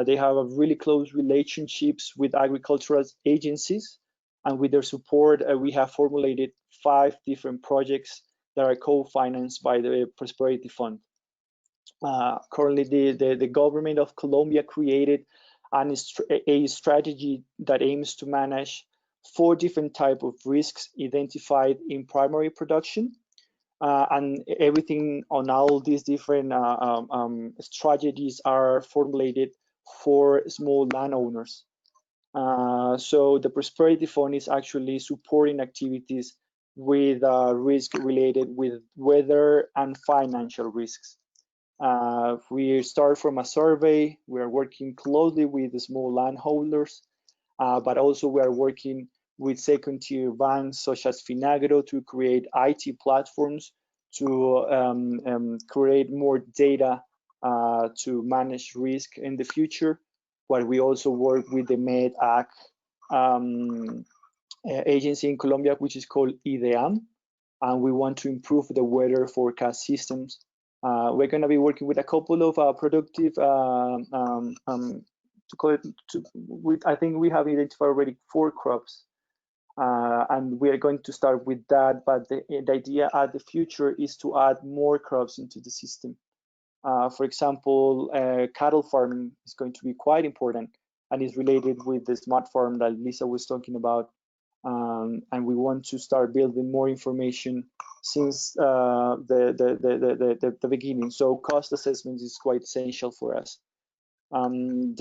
S3: They have a really close relationships with agricultural agencies, and with their support, we have formulated 5 different projects that are co-financed by the Prosperity Fund. Currently, the government of Colombia created a strategy that aims to manage 4 different types of risks identified in primary production, and everything on all these different strategies are formulated for small landowners. So the Prosperity Fund is actually supporting activities with risk related with weather and financial risks. We start from a survey. We are working closely with the small landholders, but also we are working with second-tier banks such as Finagro to create IT platforms to create more data to manage risk in the future. But we also work with the MEDAC agency in Colombia, which is called IDEAM, and we want to improve the weather forecast systems. We're going to be working with a couple of productive, I think we have identified already 4 crops, and we are going to start with that, but the idea at the future is to add more crops into the system. For example, cattle farming is going to be quite important and is related with the smart farm that Lisa was talking about. And we want to start building more information since the beginning. So cost assessment is quite essential for us. And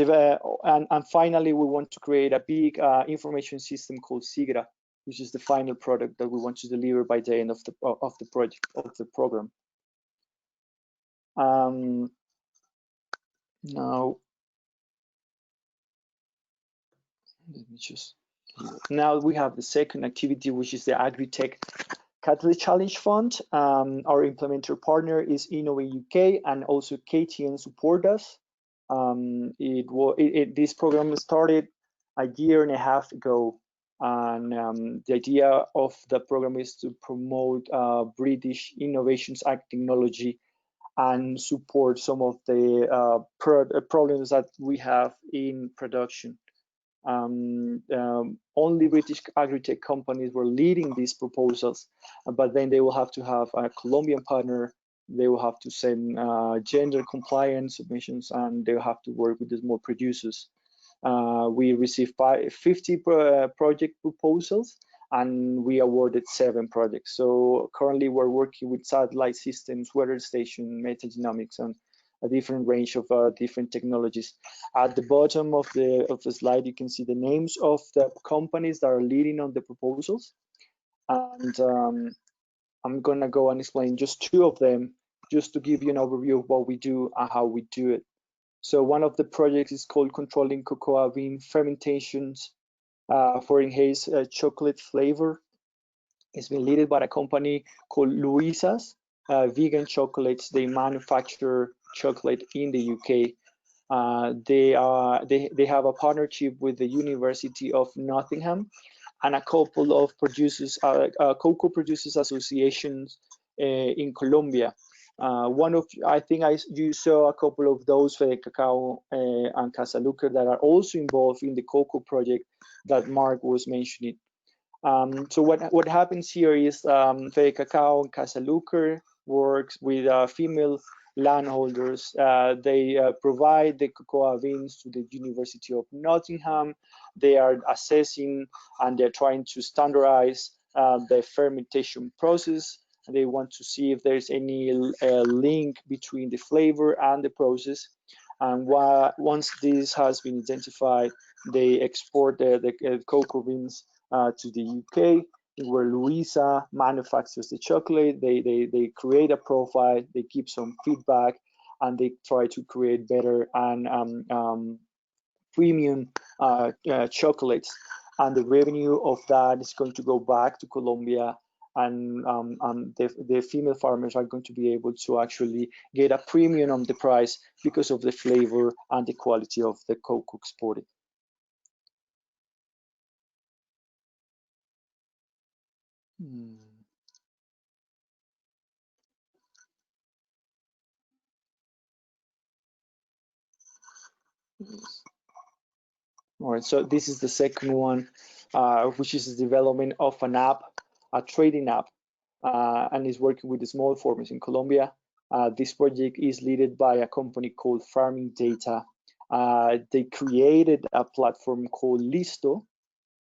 S3: finally, we want to create a big information system called SIGRA, which is the final product that we want to deliver by the end of the project, of the program. Now, let me just. Now we have the second activity, which is the Agri-tech Catalyst Challenge Fund. Our implementer partner is Innovate UK, and also KTN support us. This program started a year and a half ago, and the idea of the program is to promote British Innovations Act technology and support some of the problems that we have in production. Only British agri-tech companies were leading these proposals, but then they will have to have a Colombian partner. They will have to send gender compliance submissions, and they will have to work with the small producers. We received 50 project proposals, and we awarded 7 projects. So currently we're working with satellite systems, weather station, metagenomics, and a different range of different technologies. At the bottom of the slide, you can see the names of the companies that are leading on the proposals. And I'm gonna go and explain just 2 of them, just to give you an overview of what we do and how we do it. So one of the projects is called Controlling Cocoa Bean Fermentations for Enhanced Chocolate Flavor. It's been led by a company called Louisa's Vegan Chocolates. They manufacture chocolate in the UK. They have a partnership with the University of Nottingham and a couple of producers, cocoa producers associations in Colombia. I think you saw a couple of those, Fede Cacao and Casalucar, that are also involved in the cocoa project that Mark was mentioning. So what happens here is Fede Cacao and Casalucar works with female landholders. They provide the cocoa beans to the University of Nottingham. They are assessing and they're trying to standardize the fermentation process. They want to see if there's any link between the flavor and the process. And once this has been identified, they export the cocoa beans to the UK, where Louisa manufactures the chocolate. They create a profile, they give some feedback, and they try to create better and premium chocolates. And the revenue of that is going to go back to Colombia, and the female farmers are going to be able to actually get a premium on the price because of the flavor and the quality of the cocoa exported. All right, so this is the second one, which is the development of an app, a trading app, and is working with the small farmers in Colombia. This project is led by a company called Farming Data. They created a platform called Listo.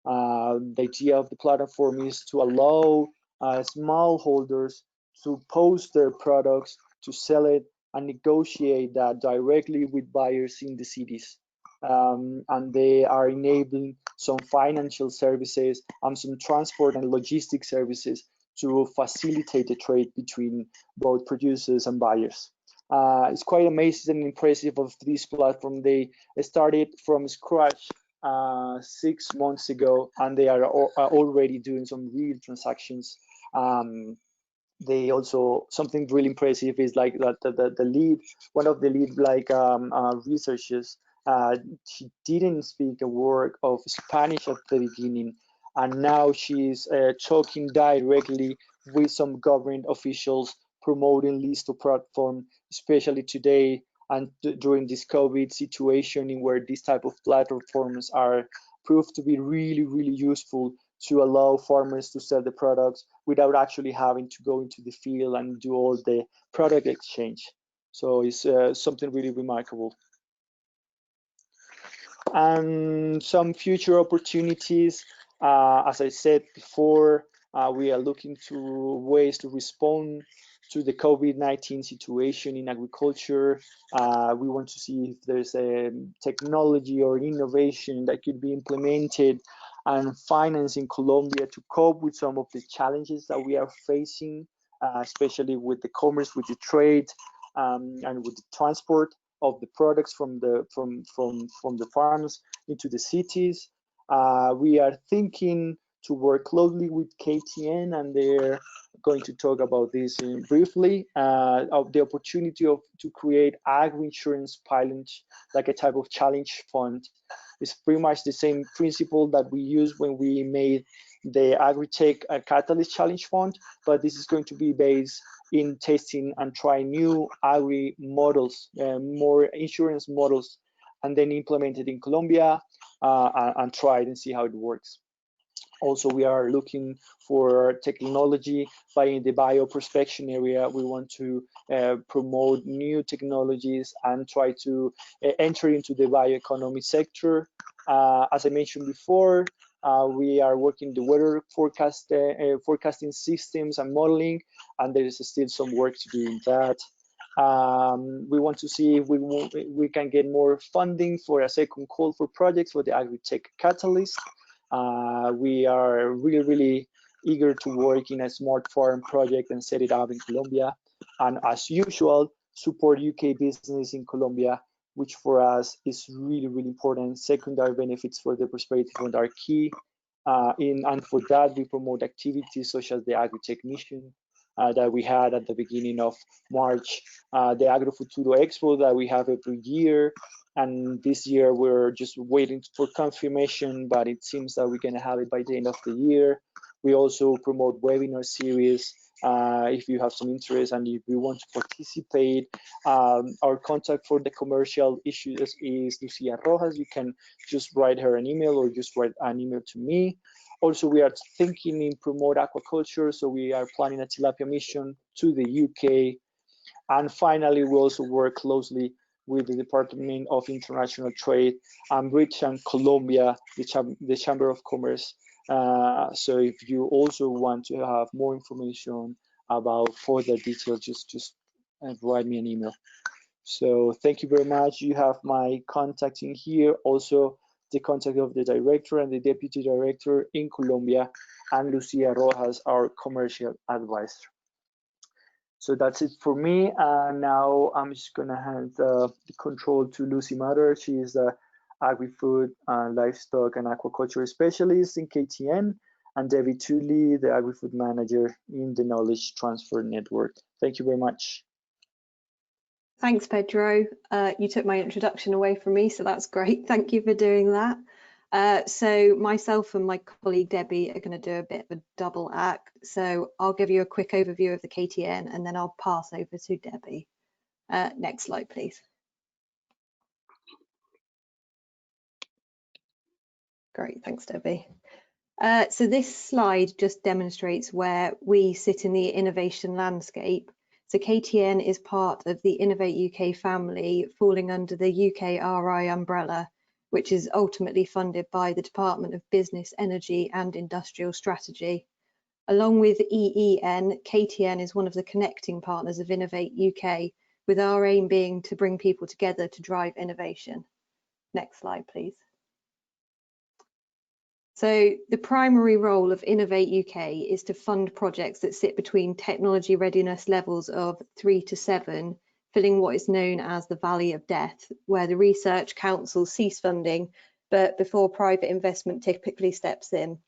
S3: The idea of the platform is to allow smallholders to post their products, to sell it, and negotiate that directly with buyers in the cities. And they are enabling some financial services and some transport and logistics services to facilitate the trade between both producers and buyers. It's quite amazing and impressive of this platform. They started from scratch 6 months ago, and they are already doing some real transactions. They also, something really impressive is like that the lead, one of the lead researchers, she didn't speak a word of Spanish at the beginning, and now she's talking directly with some government officials promoting Listo platform, especially today and during this COVID situation, in where these type of platforms are proved to be really, really useful to allow farmers to sell the products without actually having to go into the field and do all the product exchange. So it's something really remarkable. And some future opportunities, as I said before, we are looking to ways to respond to the COVID-19 situation in agriculture. We want to see if there's a technology or innovation that could be implemented and financed in Colombia to cope with some of the challenges that we are facing, especially with the commerce, with the trade, and with the transport of the products from the farms into the cities. We are thinking to work closely with KTN, and they're going to talk about this briefly, of the opportunity to create agri-insurance pilot, like a type of challenge fund. It's pretty much the same principle that we used when we made the Agri-tech Catalyst Challenge Fund, but this is going to be based in testing and trying new agri models, more insurance models, and then implement it in Colombia and try it and see how it works. Also, we are looking for technology in the bioprospection area. We want to promote new technologies and try to enter into the bioeconomy sector. As I mentioned before, we are working the weather forecasting systems and modeling, and there is still some work to do in that. We want to see if we can get more funding for a second call for projects for the Agri-tech Catalyst. We are really, really eager to work in a smart farm project and set it up in Colombia. And as usual, support UK business in Colombia, which for us is really, really important. Secondary benefits for the Prosperity Fund are key. And for that, we promote activities such as the Agri-tech mission that we had at the beginning of March, the Agrofuturo Expo that we have every year. And this year we're just waiting for confirmation, but it seems that we're gonna have it by the end of the year. We also promote webinar series. If you have some interest and if you want to participate, our contact for the commercial issues is Lucia Rojas. You can just write her an email or just write an email to me. Also, we are thinking in promote aquaculture, so we are planning a tilapia mission to the UK. And finally, we also work closely with the Department of International Trade and British and Colombia, the Chamber of Commerce. So if you also want to have more information about further details, just write me an email. So thank you very much. You have my contact in here, also the contact of the director and the deputy director in Colombia, and Lucia Rojas, our commercial advisor. So that's it for me. Now I'm just gonna hand the control to Lucy Matter. She is the agri-food, livestock and aquaculture specialist in KTN, and David Tooley, the agri-food manager in the Knowledge Transfer Network. Thank you very much.
S4: Thanks, Pedro. You took my introduction away from me, so that's great. Thank you for doing that. So myself and my colleague Debbie are going to do a bit of a double act. So I'll give you a quick overview of the KTN and then I'll pass over to Debbie. Next slide, please. Great, thanks, Debbie. So this slide just demonstrates where we sit in the innovation landscape. So KTN is part of the Innovate UK family, falling under the UKRI umbrella, which is ultimately funded by the Department of Business, Energy and Industrial Strategy. Along with EEN, KTN is one of the connecting partners of Innovate UK, with our aim being to bring people together to drive innovation. Next slide, please. So the primary role of Innovate UK is to fund projects that sit between technology readiness levels of 3 to 7, filling what is known as the Valley of Death, where the research councils cease funding, but before private investment typically steps in.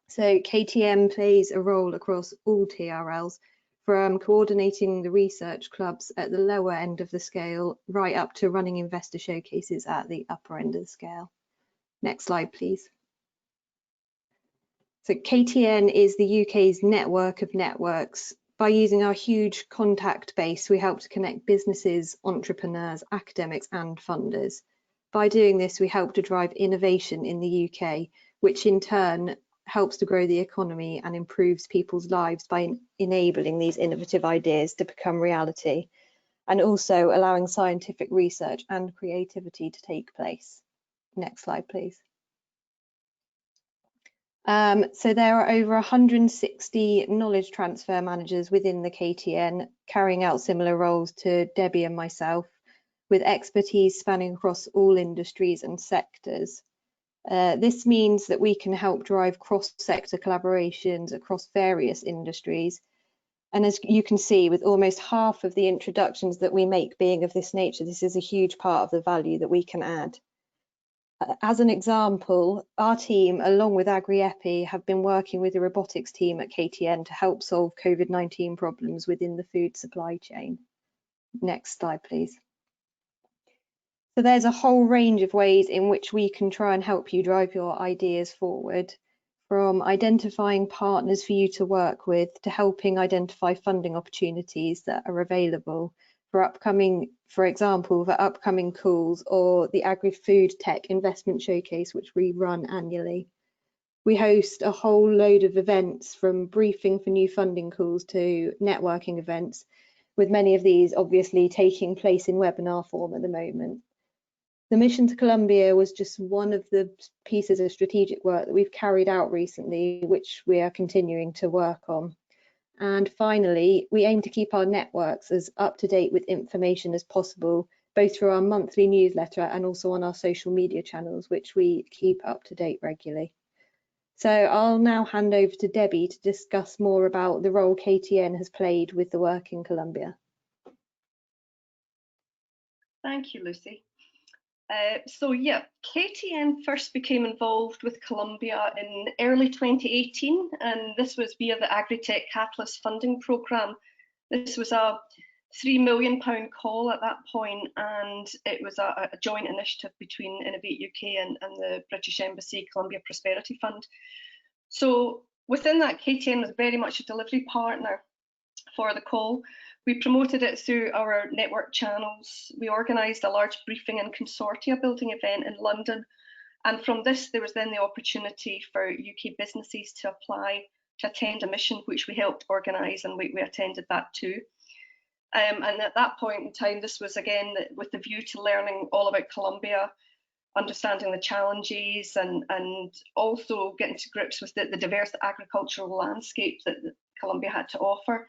S4: So KTN plays a role across all TRLs, from coordinating the research clubs at the lower end of the scale, right up to running investor showcases at the upper end of the scale. Next slide, please. So KTN is the UK's network of networks. By using our huge contact base, we help to connect businesses, entrepreneurs, academics and funders. By doing this, we help to drive innovation in the UK, which in turn helps to grow the economy and improves people's lives by enabling these innovative ideas to become reality, and also allowing scientific research and creativity to take place. Next slide, please. So there are over 160 knowledge transfer managers within the KTN, carrying out similar roles to Debbie and myself, with expertise spanning across all industries and sectors. This means that we can help drive cross-sector collaborations across various industries. And as you can see, with almost half of the introductions that we make being of this nature, this is a huge part of the value that we can add. As an example, our team, along with Agri-EPI, have been working with the robotics team at KTN to help solve COVID-19 problems within the food supply chain. Next slide, please. So there's a whole range of ways in which we can try and help you drive your ideas forward, from identifying partners for you to work with to helping identify funding opportunities that are available for upcoming, for example, for upcoming calls or the Agri-Food Tech Investment Showcase, which we run annually. We host a whole load of events, from briefing for new funding calls to networking events, with many of these obviously taking place in webinar form at the moment. The mission to Colombia was just one of the pieces of strategic work that we've carried out recently, which we are continuing to work on. And finally, we aim to keep our networks as up to date with information as possible, both through our monthly newsletter and also on our social media channels, which we keep up to date regularly. So I'll now hand over to Debbie to discuss more about the role KTN has played with the work in Colombia.
S5: Thank you, Lucy. So yeah, KTN first became involved with Colombia in early 2018, and this was via the Agri-tech Catalyst funding programme. This was a £3 million call at that point, and it was a joint initiative between Innovate UK and the British Embassy Colombia Prosperity Fund. So within that, KTN was very much a delivery partner for the call. We promoted it through our network channels. We organised a large briefing and consortia building event in London. And from this, there was then the opportunity for UK businesses to apply to attend a mission, which we helped organise, and we attended that too. And at that point in time, this was again with the view to learning all about Colombia, understanding the challenges, and also getting to grips with the diverse agricultural landscape that Colombia had to offer.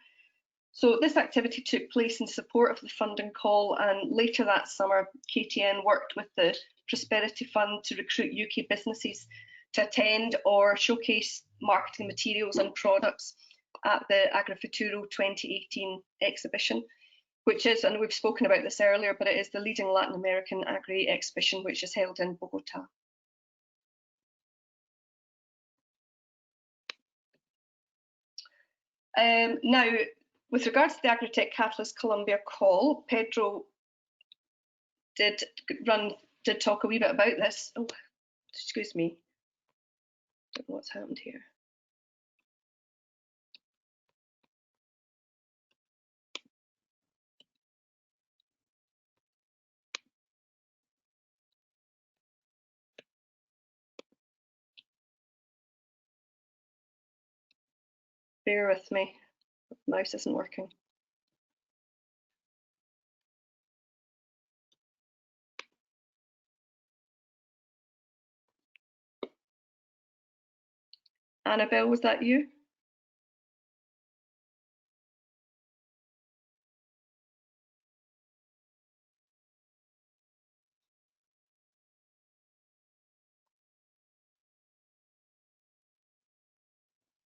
S5: So this activity took place in support of the funding call, and later that summer, KTN worked with the Prosperity Fund to recruit UK businesses to attend or showcase marketing materials and products at the Agrifuturo 2018 exhibition, which is, and we've spoken about this earlier, but it is the leading Latin American agri exhibition, which is held in Bogota. Now, with regards to the Agri-tech Catalyst Colombia call, Pedro did talk a wee bit about this. Oh, excuse me. Don't know what's happened here. Bear with me. Mouse isn't working. Annabelle, was that you?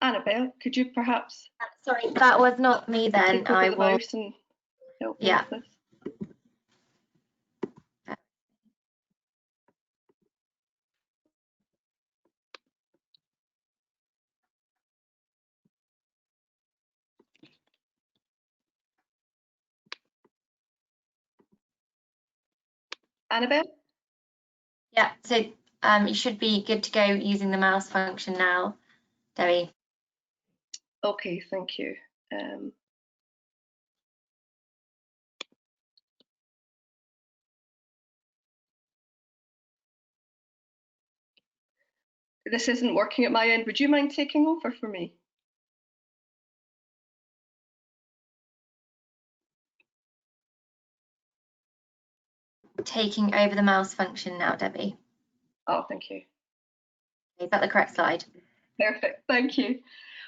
S5: Annabelle, could you perhaps
S1: Sorry, that was not me then.
S5: take over
S1: I
S5: the
S1: will.
S5: mouse and help me
S1: Yeah.
S5: with this? Annabelle?
S1: Yeah, so you should be good to go using the mouse function now, Debbie.
S5: Okay, thank you. This isn't working at my end. Would you mind taking over for me?
S1: Taking over the mouse function now, Debbie.
S5: Oh, thank you.
S1: Is that the correct slide?
S5: Perfect, thank you.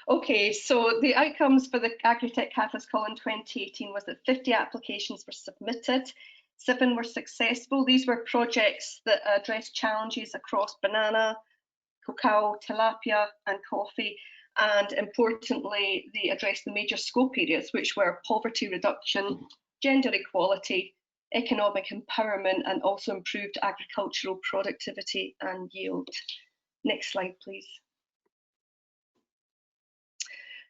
S5: Okay, so the outcomes for the Agri-tech Catalyst Call in 2018 was that 50 applications were submitted, 7 were successful. These were projects that addressed challenges across banana, cacao, tilapia and coffee, and importantly, they addressed the major scope areas, which were poverty reduction, gender equality, economic empowerment, and also improved agricultural productivity and yield. Next slide, please.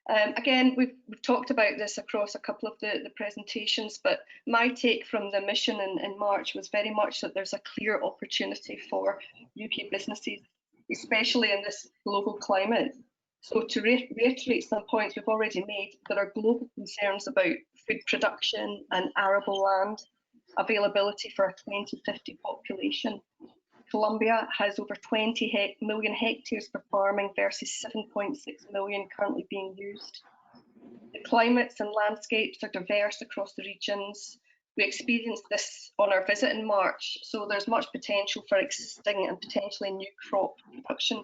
S5: Again, we've talked about this across a couple of the presentations, but my take from the mission in March was very much that there's a clear opportunity for UK businesses, especially in this global climate. So to reiterate some points we've already made, there are global concerns about food production and arable land, availability for a 2050 population. Colombia has over 20 million hectares for farming versus 7.6 million currently being used. The climates and landscapes are diverse across the regions. We experienced this on our visit in March, so there's much potential for existing and potentially new crop production.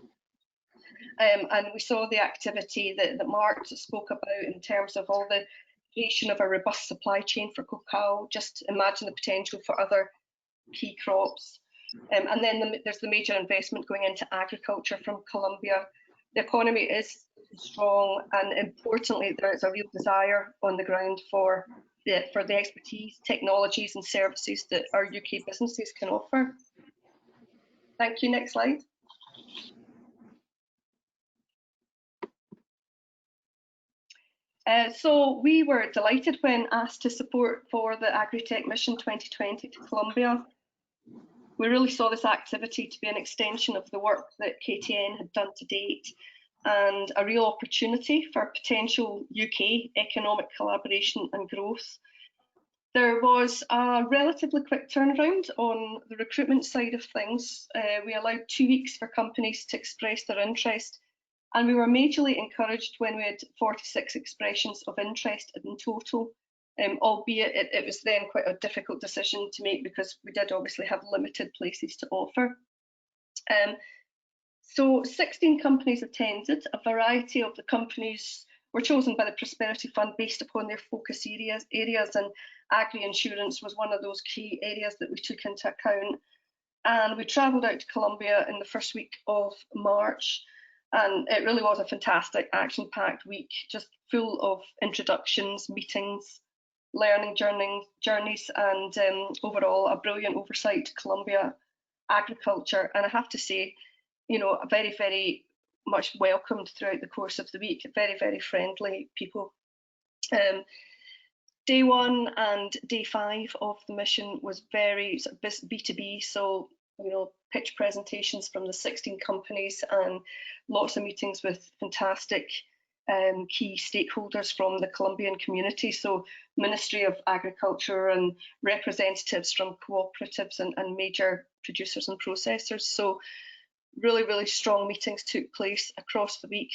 S5: And we saw the activity that Mark spoke about in terms of all the creation of a robust supply chain for cacao. Just imagine the potential for other key crops. And then there's the major investment going into agriculture from Colombia. The economy is strong, and importantly, there is a real desire on the ground for the expertise, technologies and services that our UK businesses can offer. Thank you. Next slide. So we were delighted when asked to support for the Agri-tech Mission 2020 to Colombia. We really saw this activity to be an extension of the work that KTN had done to date and a real opportunity for potential UK economic collaboration and growth. There was a relatively quick turnaround on the recruitment side of things. We allowed 2 weeks for companies to express their interest, and we were majorly encouraged when we had 46 expressions of interest in total. Albeit it was then quite a difficult decision to make because we did obviously have limited places to offer. So 16 companies attended. A variety of the companies were chosen by the Prosperity Fund based upon their focus areas, and agri-insurance was one of those key areas that we took into account. And we travelled out to Colombia in the first week of March, and it really was a fantastic action-packed week, just full of introductions, meetings, learning journeys, and overall a brilliant oversight to Colombia agriculture. And I have to say, you know, very, very much welcomed throughout the course of the week. Very, very friendly people. Day 1 and day 5 of the mission was very sort of B2B, so you know, pitch presentations from the 16 companies and lots of meetings with fantastic key stakeholders from the Colombian community, so Ministry of Agriculture and representatives from cooperatives and major producers and processors. So really, really strong meetings took place across the week.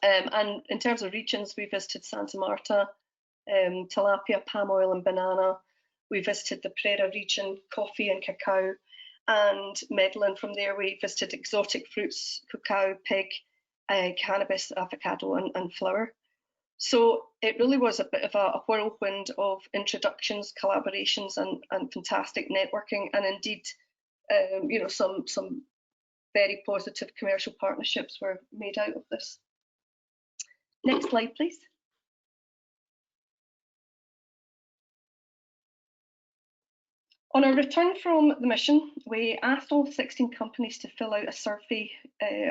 S5: And in terms of regions, we visited Santa Marta, tilapia, palm oil and banana. We visited the Prera region, coffee and cacao, and Medellin. From there we visited exotic fruits, cacao, pig, cannabis, avocado and flour. So it really was a bit of a whirlwind of introductions, collaborations and fantastic networking, and indeed you know, some very positive commercial partnerships were made out of this. Next slide, please. On our return from the mission, we asked all 16 companies to fill out a survey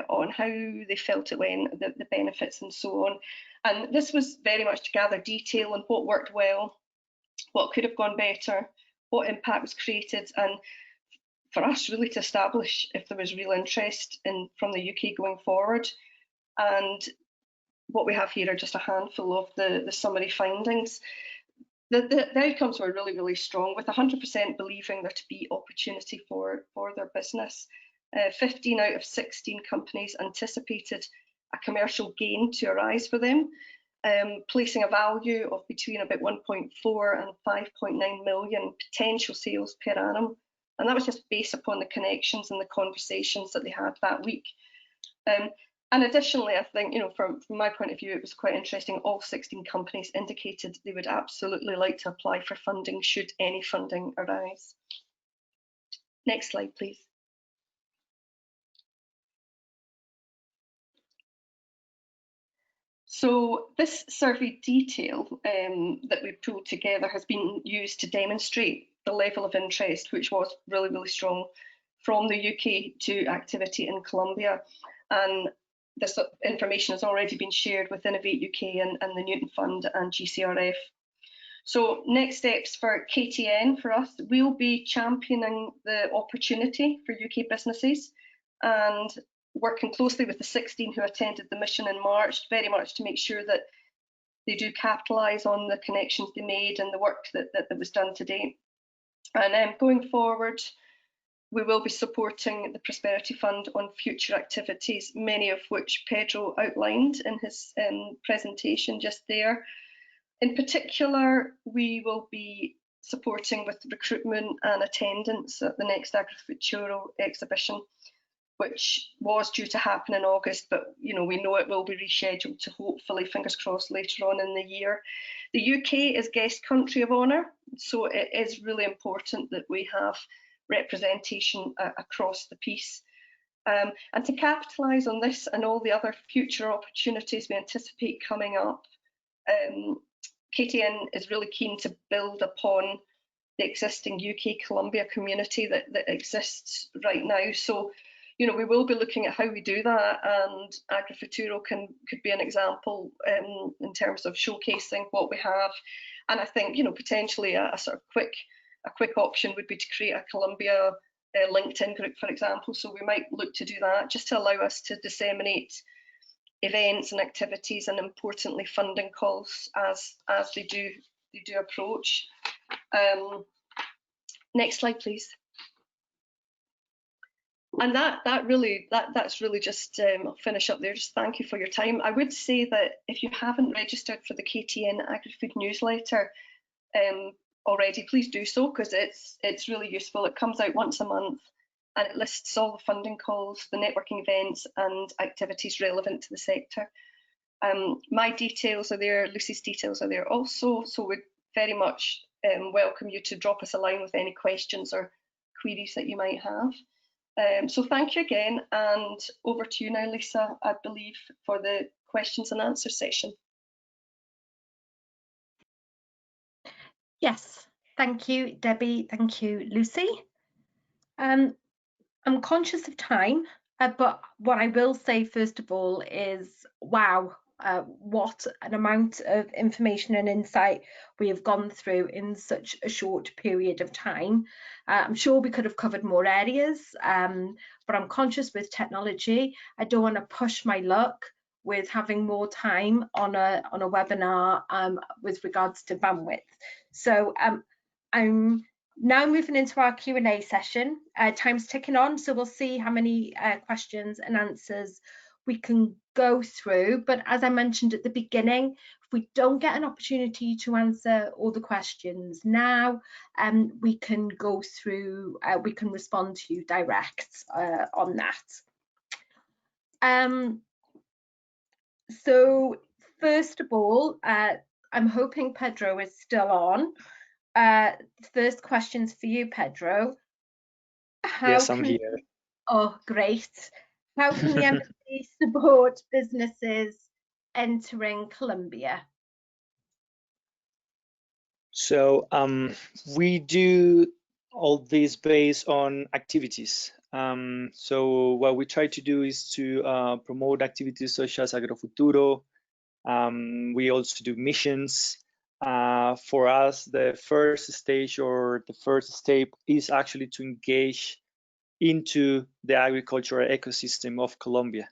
S5: on how they felt it went, the benefits and so on. And this was very much to gather detail on what worked well, what could have gone better, what impact was created, and for us really to establish if there was real interest from the UK going forward. And what we have here are just a handful of the summary findings. The outcomes were really, really strong, with 100% believing there to be opportunity for their business. 15 out of 16 companies anticipated a commercial gain to arise for them, placing a value of between about 1.4 and 5.9 million potential sales per annum. And that was just based upon the connections and the conversations that they had that week. And additionally, I think, from my point of view, it was quite interesting. All 16 companies indicated they would absolutely like to apply for funding should any funding arise. Next slide, please. So this survey detail that we've pulled together has been used to demonstrate the level of interest, which was really, really strong from the UK to activity in Colombia. And this information has already been shared with Innovate UK and the Newton Fund and GCRF. So next steps for KTN for us, we'll be championing the opportunity for UK businesses and working closely with the 16 who attended the mission in March, very much to make sure that they do capitalise on the connections they made and the work that was done to date. And going forward, we will be supporting the Prosperity Fund on future activities, many of which Pedro outlined in his presentation just there. In particular, we will be supporting with recruitment and attendance at the next Agri-Futuro exhibition, which was due to happen in August, but we know it will be rescheduled to hopefully, fingers crossed, later on in the year. The UK is guest country of honour, so it is really important that we have representation across the piece. And to capitalise on this and all the other future opportunities we anticipate coming up, KTN is really keen to build upon the existing UK Colombia community that exists right now. So, we will be looking at how we do that, and Agri-Futuro could be an example in terms of showcasing what we have. And I think, potentially a sort of quick option would be to create a Colombia LinkedIn group, for example. So we might look to do that just to allow us to disseminate events and activities, and importantly funding calls as they do approach. Next slide, please. And that's really just I'll finish up there. Just thank you for your time. I would say that if you haven't registered for the KTN Agri-Food newsletter already, please do so, because it's really useful. It comes out once a month and it lists all the funding calls, the networking events and activities relevant to the sector. My details are there, Lucy's details are there also, so we'd very much welcome you to drop us a line with any questions or queries that you might have. So thank you again, and over to you now, Lisa, I believe, for the questions and answers session.
S1: Yes, thank you, Debbie. Thank you, Lucy. I'm conscious of time, but what I will say first of all is, wow, what an amount of information and insight we have gone through in such a short period of time. I'm sure we could have covered more areas, but I'm conscious with technology, I don't want to push my luck with having more time on a webinar with regards to bandwidth. So I'm now moving into our Q&A session. Time's ticking on, so we'll see how many questions and answers we can go through. But as I mentioned at the beginning, if we don't get an opportunity to answer all the questions now, we can go through, we can respond to you direct on that. So first of all, I'm hoping Pedro is still on. First question's for you, Pedro.
S3: Yes, I'm here.
S1: Oh, great. How can the embassy support businesses entering Colombia?
S3: So we do all this based on activities. So what we try to do is to promote activities such as Agrofuturo. We also do missions. For us, the first stage or the first step is actually to engage into the agricultural ecosystem of Colombia.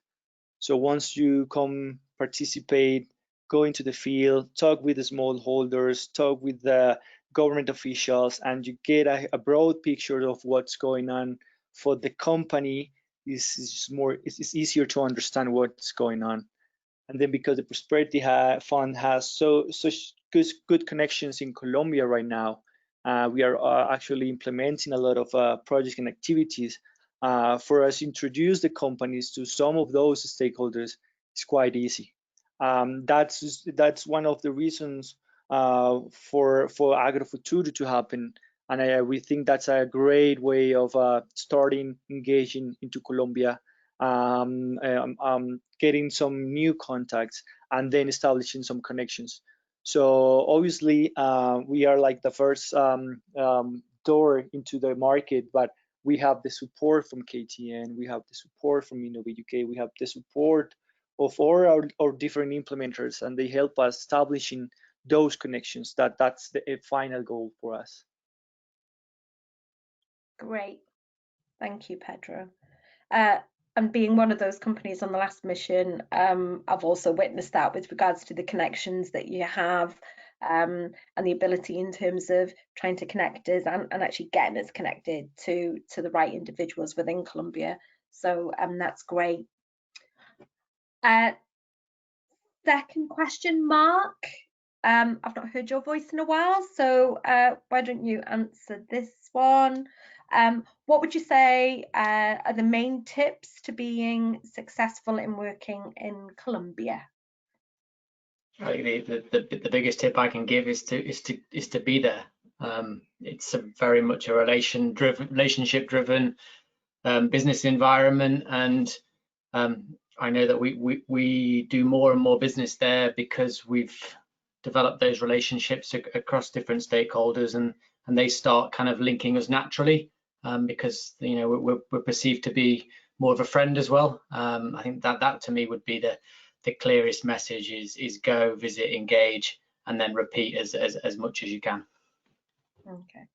S3: So once you come participate, go into the field, talk with the smallholders, talk with the government officials, and you get a broad picture of what's going on for the company, it's easier to understand what's going on. And then because the Prosperity Fund has such good connections in Colombia right now, we are actually implementing a lot of projects and activities for us to introduce the companies to some of those stakeholders. It's quite easy. That's one of the reasons for Agrofuturo to happen, and we think that's a great way of starting engaging into Colombia, getting some new contacts, and then establishing some connections. So obviously we are like the first door into the market, but we have the support from KTN, we have the support from Innovate UK, we have the support of all our different implementers, and they help us establishing those connections. That's the final goal for us.
S1: Great, thank you, Pedro. And being one of those companies on the last mission, I've also witnessed that with regards to the connections that you have, and the ability in terms of trying to connect us and actually getting us connected to the right individuals within Colombia. So that's great. Second question, Mark. I've not heard your voice in a while, so why don't you answer this one? What would you say are the main tips to being successful in working in Colombia?
S2: I think the biggest tip I can give is to be there. It's very much a relationship driven business environment, and I know that we do more and more business there because we've developed those relationships across different stakeholders, and they start kind of linking us naturally, because we're perceived to be more of a friend as well. I think that to me would be the clearest message is go, visit, engage, and then repeat as much as you can.
S1: Okay.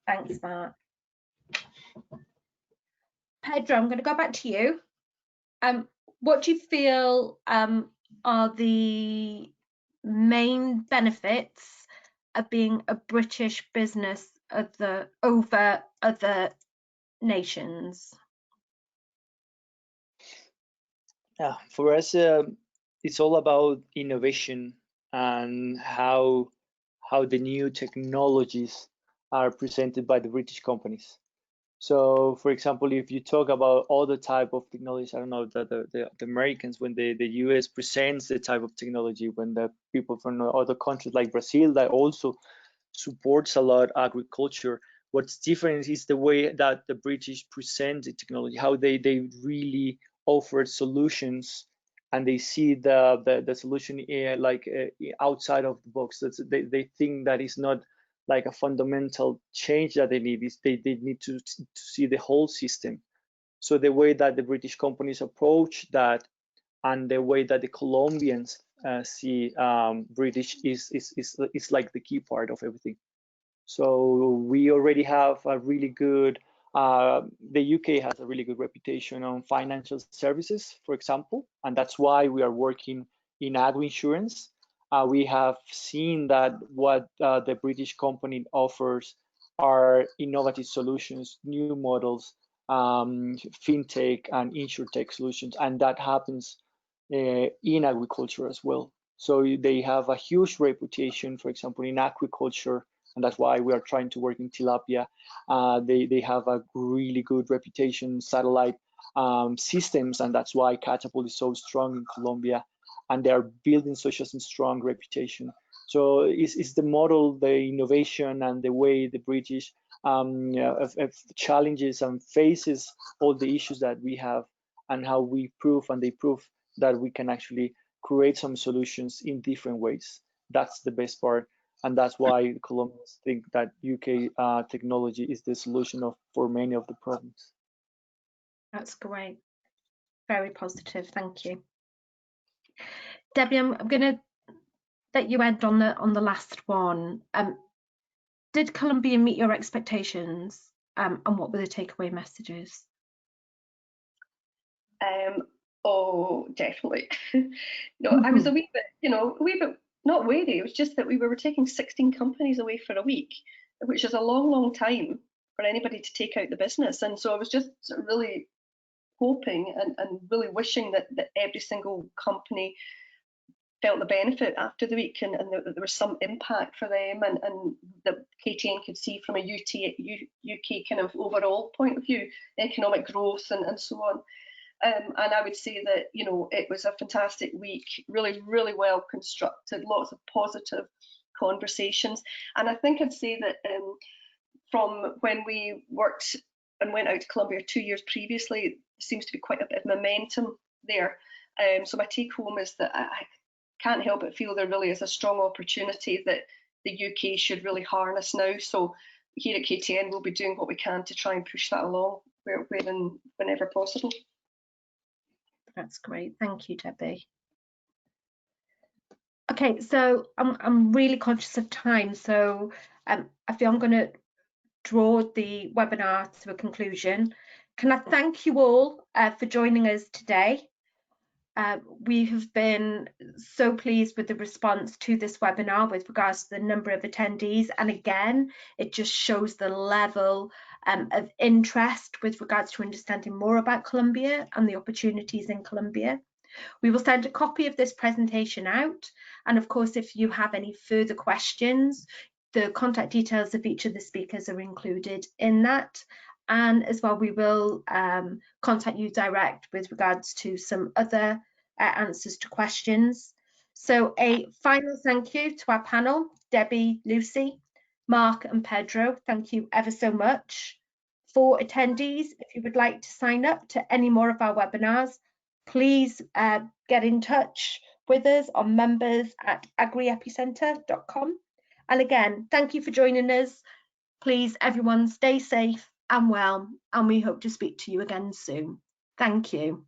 S1: Thanks, Mark. Pedro, I'm going to go back to you. What do you feel are the main benefits of being a British business over other nations?
S3: Yeah, for us, it's all about innovation and how the new technologies are presented by the British companies. So, for example, if you talk about other type of technologies, I don't know, the Americans, when the US presents the type of technology, when the people from other countries like Brazil that also supports a lot agriculture, what's different is the way that the British present the technology, how they really offer solutions, and they see the solution outside of the box. They think that is not like a fundamental change that they need. They need to see the whole system. So the way that the British companies approach that, and the way that the Colombians see British is like the key part of everything. So we already have a really good, the UK has a really good reputation on financial services, for example, and that's why we are working in Agri-insurance. We have seen that what the British company offers are innovative solutions, new models, fintech and insurtech solutions, and that happens in agriculture as well. So they have a huge reputation, for example, in agriculture, and that's why we are trying to work in tilapia. They have a really good reputation, satellite systems, and that's why Catapult is so strong in Colombia, and they are building such a strong reputation. So it's the model, the innovation, and the way the British challenges and faces all the issues that we have, and how we prove and they prove that we can actually create some solutions in different ways. That's the best part, and that's why Colombians think that UK technology is the solution for many of the problems.
S1: That's great. Very positive. Thank you. Debbie, I'm going to let you end on the last one. Did Colombia meet your expectations, and what were the takeaway messages?
S5: Oh, definitely. No, I was a wee bit, not wary. It was just that we were taking 16 companies away for a week, which is a long, long time for anybody to take out the business. And so I was just sort of really hoping and really wishing that every single company felt the benefit after the week, and that there was some impact for them, and that KTN could see from a UK kind of overall point of view, economic growth and so on. And I would say that, it was a fantastic week, really, really well constructed, lots of positive conversations. And I think I'd say that from when we worked and went out to Colombia 2 years previously, there seems to be quite a bit of momentum there. So my take home is that I can't help but feel there really is a strong opportunity that the UK should really harness now. So here at KTN, we'll be doing what we can to try and push that along whenever possible.
S1: That's great. Thank you, Debbie. Okay, so I'm really conscious of time, so I feel I'm going to draw the webinar to a conclusion. Can I thank you all for joining us today? We have been so pleased with the response to this webinar with regards to the number of attendees, and again, it just shows the level of interest with regards to understanding more about Colombia and the opportunities in Colombia. We will send a copy of this presentation out, and of course, if you have any further questions, the contact details of each of the speakers are included in that. And as well, we will contact you direct with regards to some other answers to questions. So a final thank you to our panel, Debbie, Lucy, Mark and Pedro. Thank you ever so much. For attendees, if you would like to sign up to any more of our webinars, please get in touch with us on members@agri-epicentre.com. And again, thank you for joining us. Please, everyone, stay safe and well, and we hope to speak to you again soon. Thank you.